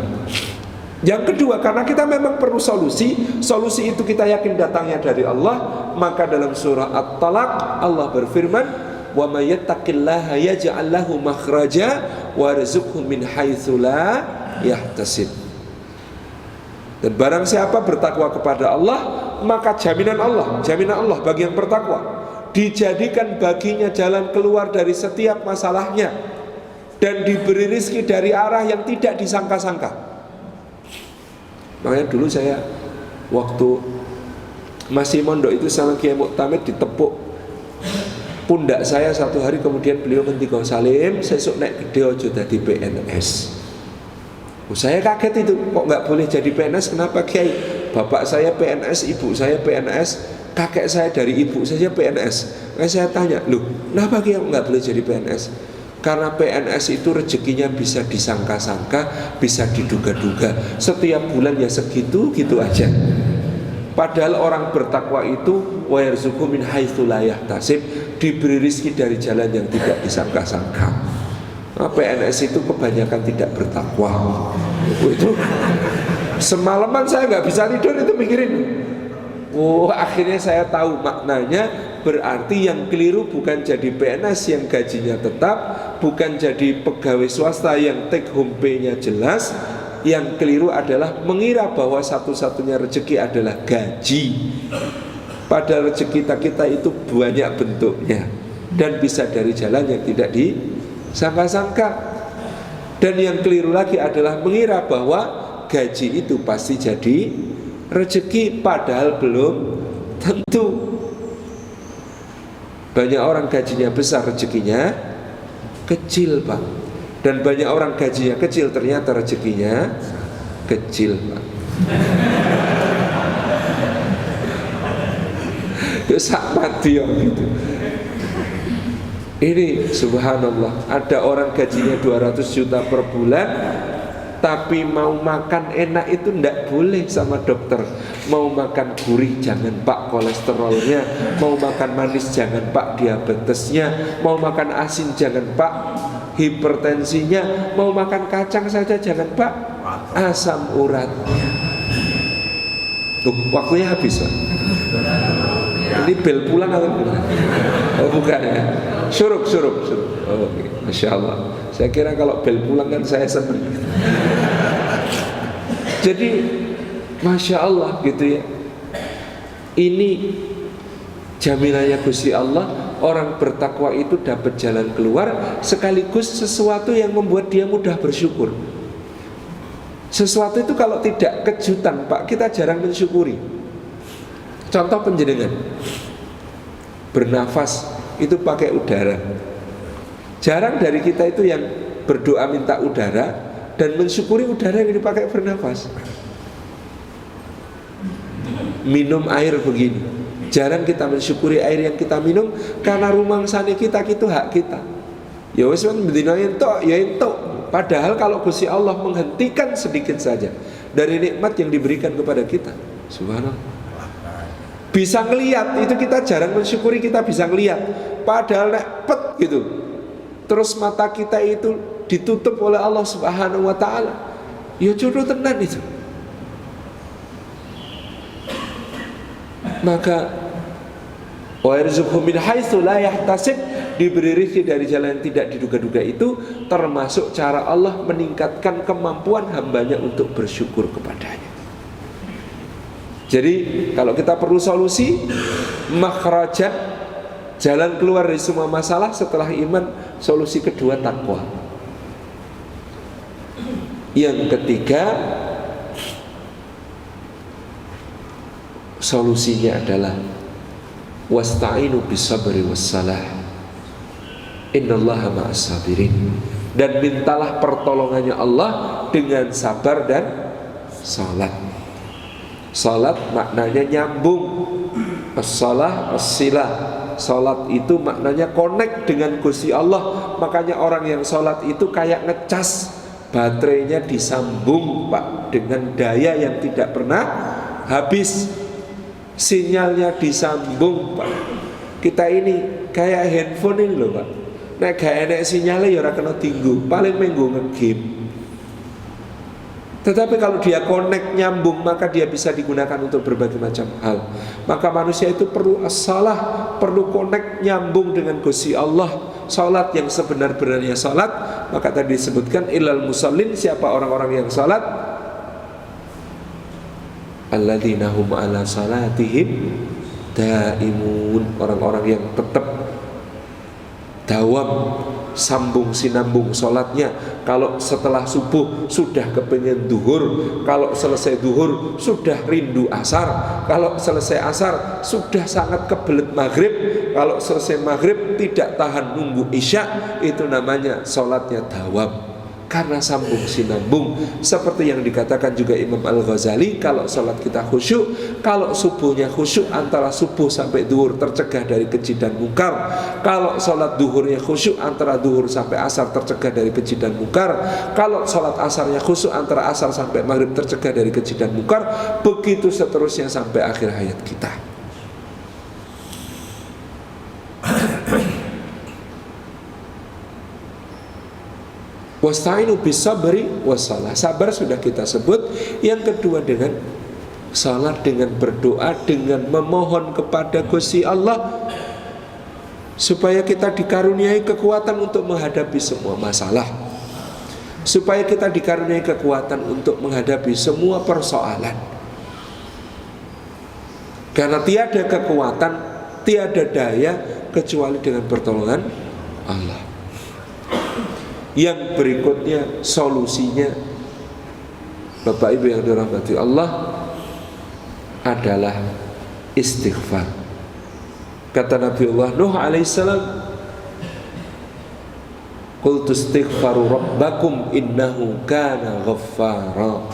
Yang kedua, karena kita memang perlu solusi itu kita yakin datangnya dari Allah, maka dalam surah At-Talaq Allah berfirman, wa may yattaqillaha yaj'al lahu makhraja warzuqhu min haitsu la yahtasib. Dan barang siapa bertakwa kepada Allah, maka jaminan Allah bagi yang bertakwa, dijadikan baginya jalan keluar dari setiap masalahnya dan diberi rizki dari arah yang tidak disangka-sangka. Makanya dulu saya waktu masih mondok itu sama Kiai Muktamid ditepuk pundak saya satu hari, kemudian beliau ngendika, Salim, sesuk nek gede aja dadi PNS. Saya kaget itu, kok nggak boleh jadi PNS? Kenapa Kiai? Bapak saya PNS, ibu saya PNS, kakek saya dari ibu saya PNS. Saya tanya, loh, kenapa Kiai nggak boleh jadi PNS? Karena PNS itu rezekinya bisa disangka-sangka, bisa diduga-duga. Setiap bulan ya segitu, gitu aja. Padahal orang bertakwa itu wa yarzuqhu min haitsu la yahtasib, diberi rezeki dari jalan yang tidak disangka-sangka. PNS itu kebanyakan tidak bertakwa. Itu semalaman saya nggak bisa tidur itu mikirin. Akhirnya saya tahu maknanya. Berarti yang keliru bukan jadi PNS yang gajinya tetap, bukan jadi pegawai swasta yang take home pay-nya jelas. Yang keliru adalah mengira bahwa satu-satunya rezeki adalah gaji. Padahal rezeki kita itu banyak bentuknya dan bisa dari jalan yang tidak disangka-sangka. Dan yang keliru lagi adalah mengira bahwa gaji itu pasti jadi rezeki, padahal belum tentu. Banyak orang gajinya besar, rezekinya kecil, Pak. Dan banyak orang gajinya kecil, ternyata rezekinya kecil, Pak. Ya sama dia gitu. Ini subhanallah, ada orang gajinya 200 juta per bulan, tapi mau makan enak itu ndak boleh sama dokter. Mau makan gurih jangan Pak kolesterolnya, mau makan manis jangan Pak diabetesnya, mau makan asin jangan Pak hipertensinya, mau makan kacang saja jangan Pak asam uratnya. Tuh, waktunya habis Pak. Ini bel pulang atau bukan? Oh bukan ya. Syuruk. Oh, okay. Masya Allah. Saya kira kalau bel pulang kan saya senang. Jadi Masya Allah gitu ya. Ini jaminannya Gusti Allah. Orang bertakwa itu dapat jalan keluar, sekaligus sesuatu yang membuat dia mudah bersyukur. Sesuatu itu kalau tidak kejutan Pak, kita jarang mensyukuri. Contoh penjenengan bernafas itu pakai udara. Jarang dari kita itu yang berdoa minta udara dan mensyukuri udara yang dipakai bernafas. Minum air begini, jarang kita mensyukuri air yang kita minum karena rumangsane kita itu hak kita. Ya wis men bendina entuk ya entuk. Padahal kalau Gusti Allah menghentikan sedikit saja dari nikmat yang diberikan kepada kita, subhanallah. Bisa ngelihat, itu kita jarang mensyukuri kita bisa ngelihat. Padahal nek pet gitu, terus mata kita itu ditutup oleh Allah Subhanahu wa ta'ala, ya jodoh tenan itu. Maka wa yarzuqhu min haitsu la yahtasib, diberi rezeki dari jalan yang tidak diduga-duga, itu termasuk cara Allah meningkatkan kemampuan hambanya untuk bersyukur kepadanya. Jadi kalau kita perlu solusi, makhrajat, jalan keluar dari semua masalah setelah iman, solusi kedua takwa. Yang ketiga, solusinya adalah wasta'inu bisabri wassalah, innallaha ma'as sabirin. Dan mintalah pertolongannya Allah dengan sabar dan salat. Salat maknanya nyambung. As-salah, as-silah. Salat itu maknanya connect dengan Gusti Allah. Makanya orang yang salat itu kayak ngecas, baterainya disambung Pak, dengan daya yang tidak pernah habis. Sinyalnya disambung Pak. Kita ini kayak handphone ini loh Pak. Nek gak enek sinyalnya ya ora kena tinggu, paling minggu nge-game. Tetapi kalau dia connect, nyambung, maka dia bisa digunakan untuk berbagai macam hal. Maka manusia itu perlu as-salah, perlu connect, nyambung dengan Gusti Allah. Salat yang sebenar-benarnya salat, maka tadi disebutkan ilal musallin, siapa orang-orang yang salat, alladzina hum ala salatihim daimun, orang-orang yang tetap dawam, sambung sinambung sholatnya. Kalau setelah subuh sudah kepengen duhur, kalau selesai duhur sudah rindu asar, kalau selesai asar sudah sangat kebelet maghrib, kalau selesai maghrib tidak tahan nunggu isya. Itu namanya sholatnya dawam. karena sambung sinambung. Seperti yang dikatakan juga Imam Al-Ghazali, kalau sholat kita khusyuk, kalau subuhnya khusyuk, antara subuh sampai duhur tercegah dari keji dan mungkar. Kalau sholat duhurnya khusyuk, antara duhur sampai asar tercegah dari keji dan mungkar. Kalau sholat asarnya khusyuk, antara asar sampai maghrib tercegah dari keji dan mungkar. Begitu seterusnya sampai akhir hayat kita. Wasta'inu bis-sabri was-shalah. Sabar sudah kita sebut. Yang kedua dengan salat, dengan berdoa, dengan memohon kepada Gusti Allah supaya kita dikaruniai kekuatan untuk menghadapi semua masalah, supaya kita dikaruniai kekuatan untuk menghadapi semua persoalan. Karena tiada kekuatan, tiada daya kecuali dengan pertolongan Allah. Yang berikutnya solusinya, Bapak Ibu yang dirahmati Allah, adalah istighfar. Kata Nabiullah Nuh alaihissalam, qultu istighfaru rabbakum innahu kana ghaffara.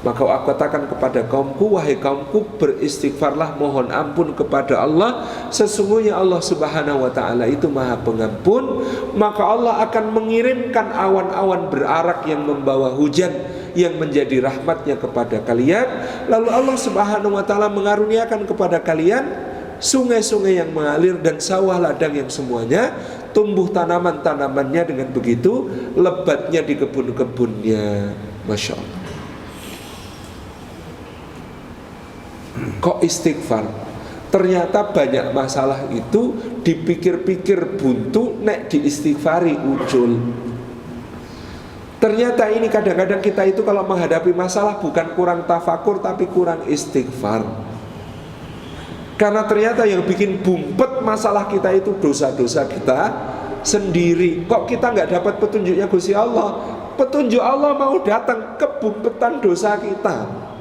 Maka aku katakan kepada kaumku, wahai kaumku, beristighfarlah, mohon ampun kepada Allah. Sesungguhnya Allah subhanahu wa ta'ala itu maha pengampun. Maka Allah akan mengirimkan awan-awan berarak yang membawa hujan, yang menjadi rahmatnya kepada kalian. Lalu Allah subhanahu wa ta'ala mengaruniakan kepada kalian sungai-sungai yang mengalir dan sawah ladang yang semuanya tumbuh tanaman-tanamannya. Dengan begitu lebatnya di kebun-kebunnya. Masya Allah. Kok istighfar? Ternyata banyak masalah itu dipikir-pikir buntu, nek diistighfari ucul. Ternyata ini kadang-kadang kita itu kalau menghadapi masalah bukan kurang tafakur, tapi kurang istighfar. Karena ternyata yang bikin bumpet masalah kita itu dosa-dosa kita sendiri. Kok kita nggak dapat petunjuknya Gusti Allah? Petunjuk Allah mau datang, kebumpetan dosa kita.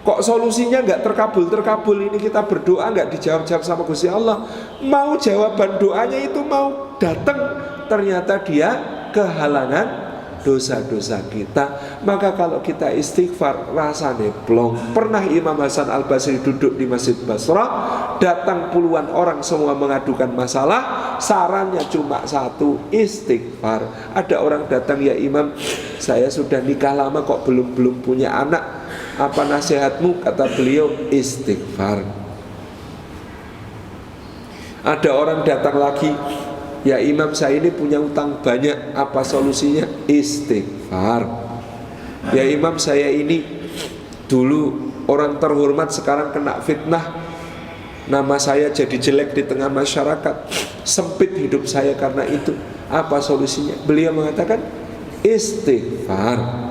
Kok solusinya nggak terkabul ini, kita berdoa nggak dijawab-jawab sama Gusti Allah. Mau jawaban doanya itu mau datang, ternyata dia kehalangan dosa-dosa kita. Maka kalau kita istighfar rasanya plong. Pernah Imam Hasan Al-Basri duduk di Masjid Basrah, datang puluhan orang semua mengadukan masalah, sarannya cuma satu, istighfar. Ada orang datang, ya Imam, saya sudah nikah lama kok belum punya anak, apa nasihatmu? Kata beliau, istighfar. Ada orang datang lagi, ya Imam, saya ini punya utang banyak, apa solusinya? Istighfar. Ya Imam, saya ini dulu orang terhormat, sekarang kena fitnah, nama saya jadi jelek di tengah masyarakat, sempit hidup saya karena itu, apa solusinya? Beliau mengatakan istighfar.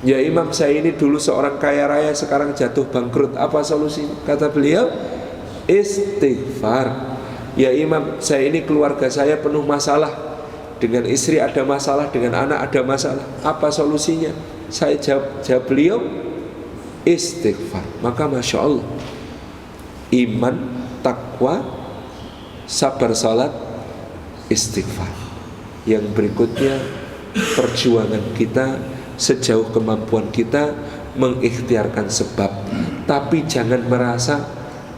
Ya Imam, saya ini dulu seorang kaya raya, sekarang jatuh bangkrut, apa solusinya? Kata beliau, istighfar. Ya Imam, saya ini keluarga saya penuh masalah, dengan istri ada masalah, dengan anak ada masalah, apa solusinya? Saya jawab beliau, istighfar. Maka Masya Allah, iman, takwa, sabar, salat, istighfar. Yang berikutnya, perjuangan kita sejauh kemampuan kita mengikhtiarkan sebab. Tapi jangan merasa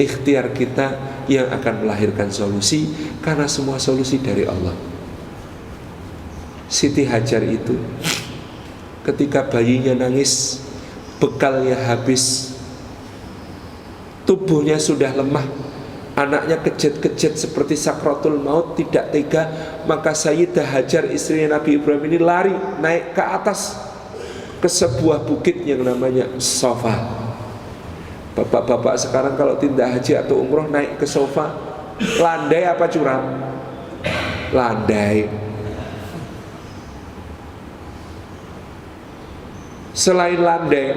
ikhtiar kita yang akan melahirkan solusi, karena semua solusi dari Allah. Siti Hajar itu ketika bayinya nangis, bekalnya habis, tubuhnya sudah lemah, anaknya kejet-kejet seperti sakratul maut, tidak tega. Maka Sayyidah Hajar, istrinya Nabi Ibrahim ini, lari naik ke atas, ke sebuah bukit yang namanya Sofa. Bapak-bapak sekarang kalau tindak haji atau umroh naik ke Sofa, landai apa curam? Landai. Selain landai,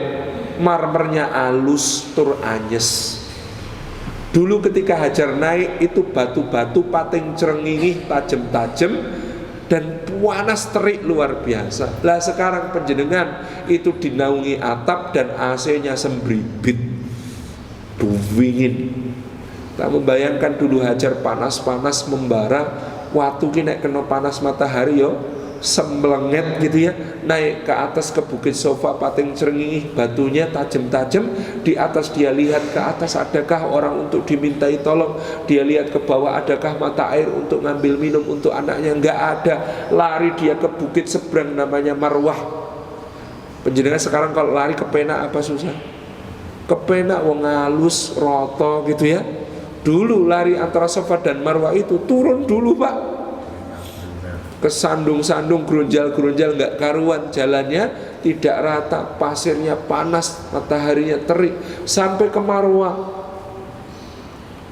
marmernya halus tur anyes. Dulu ketika Hajar naik itu batu-batu pating cerengingih, tajam-tajam dan panas terik luar biasa. Lah sekarang penjenengan itu dinaungi atap dan AC-nya sembribit, dingin. Tak membayangkan dulu Hajar panas-panas membara, waktu ki nek kena panas matahari yo semlenget gitu ya, naik ke atas ke bukit Sofa pating cerengih, batunya tajam-tajam. Di atas dia lihat ke atas, adakah orang untuk dimintai tolong. Dia lihat ke bawah, adakah mata air untuk ngambil minum untuk anaknya. Enggak ada. Lari dia ke bukit seberang namanya Marwah. Penjenengan sekarang kalau lari ke Penak apa susah? Ke Penak wong halus roto gitu ya. Dulu lari antara Sofa dan Marwah itu turun dulu Pak, kesandung-sandung, gerunjal-gerunjal nggak karuan, jalannya tidak rata, pasirnya panas, mataharinya terik, sampai ke Marwah.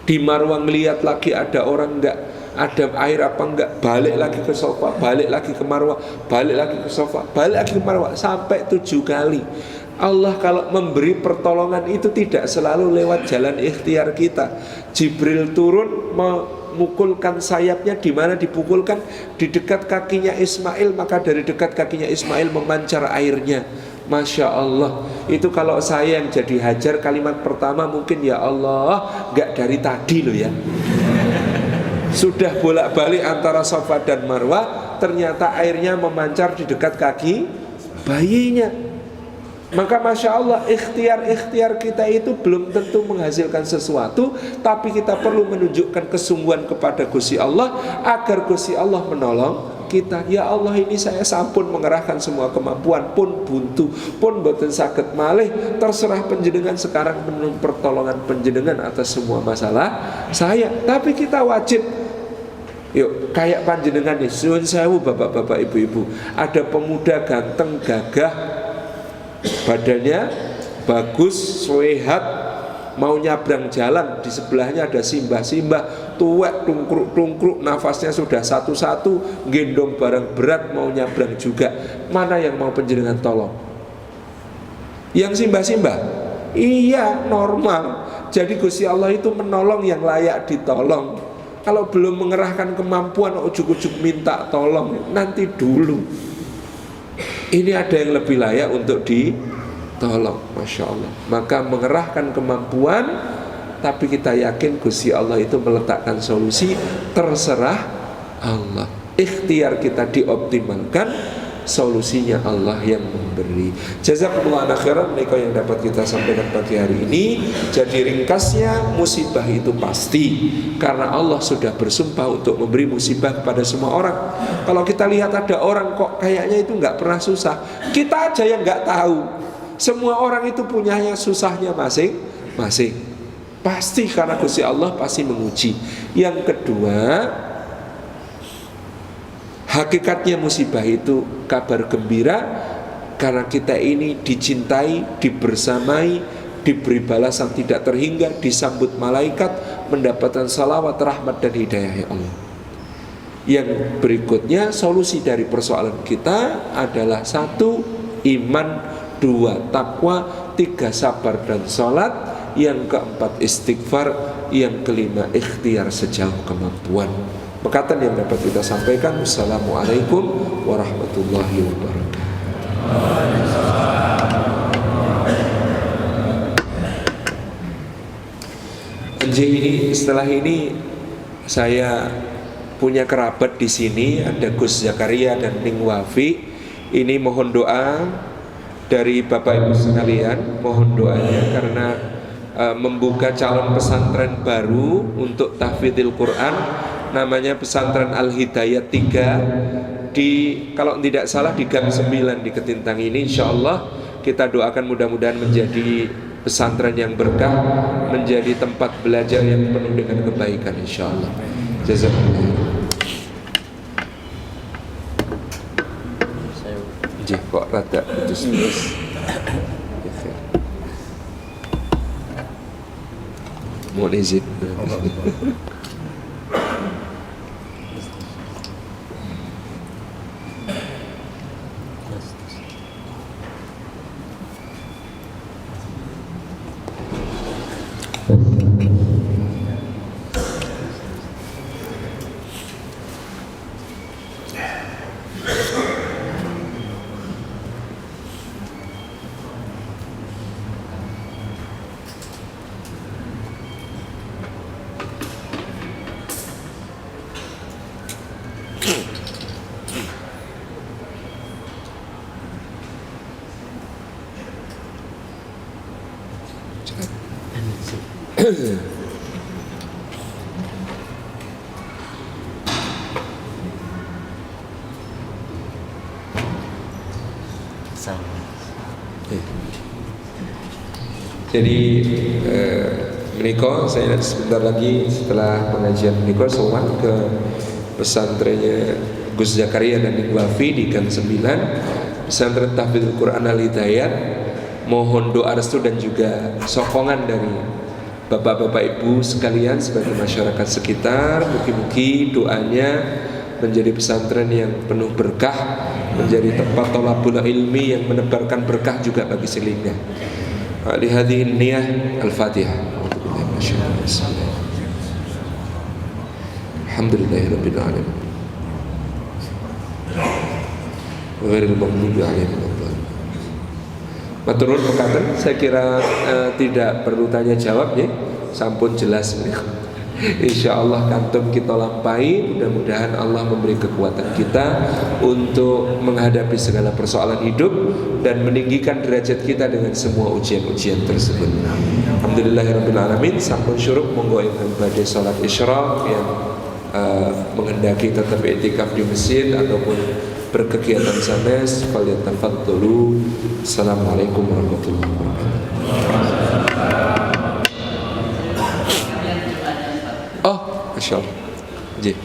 Di Marwah ngelihat lagi ada orang nggak, ada air apa enggak, balik lagi ke Sofa, balik lagi ke Marwah, balik lagi ke Sofa, balik lagi ke Marwah, sampai 7 kali. Allah kalau memberi pertolongan itu tidak selalu lewat jalan ikhtiar kita. Jibril turun memukulkan sayapnya, di mana dipukulkan? Di dekat kakinya Ismail, maka dari dekat kakinya Ismail memancar airnya. Masya Allah. Itu kalau saya yang jadi Hajar, kalimat pertama mungkin ya Allah, gak dari tadi loh ya. Sudah bolak-balik antara Safa dan Marwah, ternyata airnya memancar di dekat kaki bayinya. Maka Masya Allah, ikhtiar-ikhtiar kita itu belum tentu menghasilkan sesuatu, tapi kita perlu menunjukkan kesungguhan kepada Gusti Allah, agar Gusti Allah menolong kita. Ya Allah, ini saya sampun mengerahkan semua kemampuan, pun buntu, pun boten saged malih. Terserah panjenengan sekarang menunggu pertolongan panjenengan atas semua masalah saya. Tapi kita wajib, yuk kayak panjenengan nih, suwun sewu bapak-bapak ibu-ibu, ada pemuda ganteng gagah, badannya bagus, sehat, mau nyabrang jalan, di sebelahnya ada simbah-simbah tuwek, tungkruk-tungkruk, nafasnya sudah satu-satu, gendong barang berat, mau nyabrang juga. Mana yang mau panjenengan tolong? Yang simbah-simbah? Iya, normal. Jadi Gusti Allah itu menolong yang layak ditolong. Kalau belum mengerahkan kemampuan, ujuk-ujuk minta tolong, nanti dulu. Ini ada yang lebih layak untuk ditolong. Masya Allah. Maka mengerahkan kemampuan, tapi kita yakin Gusti Allah itu meletakkan solusi. Terserah Allah. Ikhtiar kita dioptimalkan, solusinya Allah yang memberi. Jazakumullah khairan. Mereka yang dapat kita sampaikan pagi hari ini. Jadi ringkasnya, musibah itu pasti, karena Allah sudah bersumpah untuk memberi musibah kepada semua orang. Kalau kita lihat ada orang kok kayaknya itu nggak pernah susah, kita aja yang nggak tahu. Semua orang itu punyanya susahnya masing-masing. Pasti karena Gusti Allah pasti menguji. Yang kedua, hakikatnya musibah itu kabar gembira, karena kita ini dicintai, dibersamai, diberi balasan tidak terhingga, disambut malaikat, mendapatkan salawat, rahmat dan hidayah ya Allah. Yang berikutnya, solusi dari persoalan kita adalah 1. Iman, 2. Takwa, 3. Sabar dan sholat, yang keempat istighfar, yang kelima ikhtiar sejauh kemampuan. Perkataan yang dapat kita sampaikan. Wassalamualaikum warahmatullahi wabarakatuh. Ini setelah ini saya punya kerabat di sini, ada Gus Zakaria dan Ning Wafi. Ini mohon doa dari Bapak Ibu sekalian, mohon doanya karena membuka calon pesantren baru untuk tahfidzil Quran, namanya pesantren Al Hidayat 3 di, kalau tidak salah di Gang 9 di Ketintang ini. Insyaallah kita doakan mudah-mudahan menjadi pesantren yang berkah, menjadi tempat belajar yang penuh dengan kebaikan insyaallah. Jazakallah. Kok rada putus-putus. Mohon izin. Jadi menikah saya sebentar lagi setelah pengajian menikah sowan ke pesantrennya Gus Zakaria dan Iqbafi di Gang 9, pesantren Tahfidzul Quran Al Hidayat. Mohon doa restu dan juga sokongan dari bapak-bapak ibu sekalian sebagai masyarakat sekitar. Mugi-mugi doanya menjadi pesantren yang penuh berkah, menjadi tempat thalabul ilmi yang menebarkan berkah juga bagi sekelilingnya. Lihadhihi niyah al-Fatihah. Alhamdulillahirabbil alamin. Ghairil maghdubi 'alaihim waladdallin. Matur nuwun mekaten, saya kira tidak perlu tanya jawab ya. Sampun jelas. Insyaallah kantum kita lampahi. Mudah-mudahan Allah memberi kekuatan kita untuk menghadapi segala persoalan hidup dan meninggikan derajat kita dengan semua ujian-ujian tersebut. Alhamdulillahirabbil alamin. Sampun syurup monggo ingkang badhe salat isyraq yang menghendaki tetap i'tikaf di masjid ataupun berkegiatan sanes, falyatafadhalu. Assalamualaikum warahmatullahi wabarakatuh. Oh, masyaallah. Ji.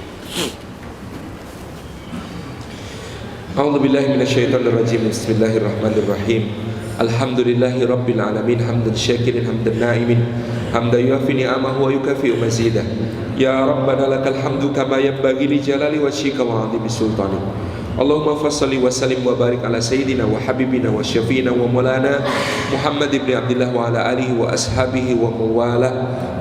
A'udzu billahi minasyaitonir rajim. Bismillahirrahmanirrahim. Alhamdulillahi rabbil alamin hamdan syakirin hamdan na'imin hamdan yuafi ni'amahu wa yukafi'u mazidah. Ya Rabbana lakal hamdu kama yanbaghi li jalali wajhika wa 'azimi sultanik. Allahumma fassalli wa sallim wa barik ala sayyidina wa habibina wa syafiina wa maulana Muhammad ibn Abdullah wa ala alihi wa ashabihi wa mawala.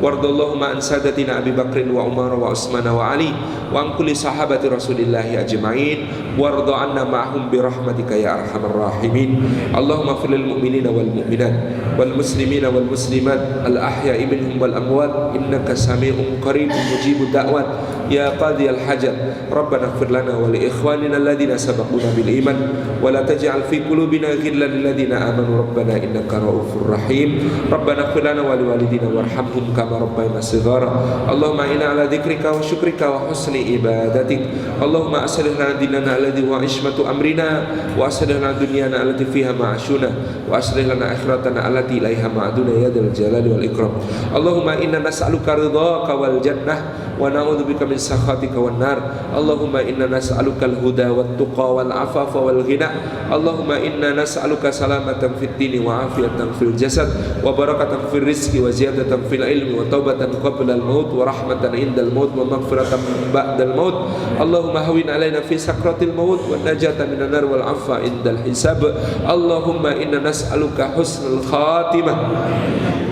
Wardallahumma an sadatina Abi Bakrin wa Umar wa Utsman wa Ali wa an kulli sahabati Rasulillahi ajma'in. Warda anna ma'hum bi rahmatika ya arhamar rahimin. Allahumma fil lil mu'minina wal mu'minat wal muslimina wal muslimat al ahya'i minhum wal amwat innaka sami'un qaribun mujibud da'wat ya qadiyal hajat. Rabbana ighfir lana wa li ikhwanina alladhina sabaquna bil iman wa la taj'al fi qulubina ghillan lil ladzina amanu rabbana innaka ra'ufur rahim. Rabbana ighfir lana wa li walidina warhamhum kama rabbayana shighara. Allahumma inna ala dzikrika wa syukrika wa husni ibadatik. Allahumma aslih lana dinana alladhi wa ismatu amrina wa aslih lana dunyana allati fiha ma'ashuna wa aslih lana akhiratana allati ilaiha ma'aduna ya dzal jalali wal ikram. Allahumma inna nas'aluka ridhaka wal jannah wa na'udzubika min sakhatika wan nar. Allahumma inna nas'aluka al huda wat tuqa wal afafa wal ghina. Allahumma inna nas'aluka salamatan fid dini wa afiyatan fil jasad wa barakatan fil rizqi wa ziyadatan fil ilmi wa taubatan qabla al maut wa rahmatan indal maut wa maghfiratan ba'dal maut. Allahumma hawin alaina fi sakratil maut wa najatan minan nar wal afwa indal hisab. Allahumma inna nas'aluka husnul khatimah.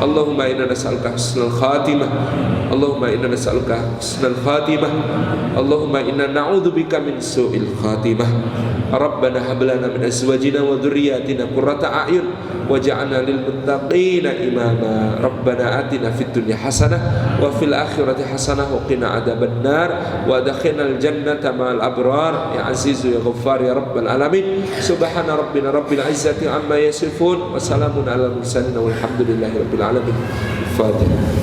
Allahumma inna nas'aluka husnul khatimah. Allahumma inna nas'aluka husnul khatimah. Allahumma inna na'udzubika min su'il khatimah. Rabbana hab lana min azwajina wa dhurriyyatina qurrata a'yun waj'alna lil muttaqina imama. Rabbana atina fid dunya hasanah wa fil akhirati hasanah wa qina adzaban nar wa adkhilnal jannata ma'al abrar ya azizu ya ghaffar ya rabbal alamin. Subhana rabbina rabbil izzati amma yasifun wa salamun alal mursalin walhamdulillahi rabbil alamin. Fatiha.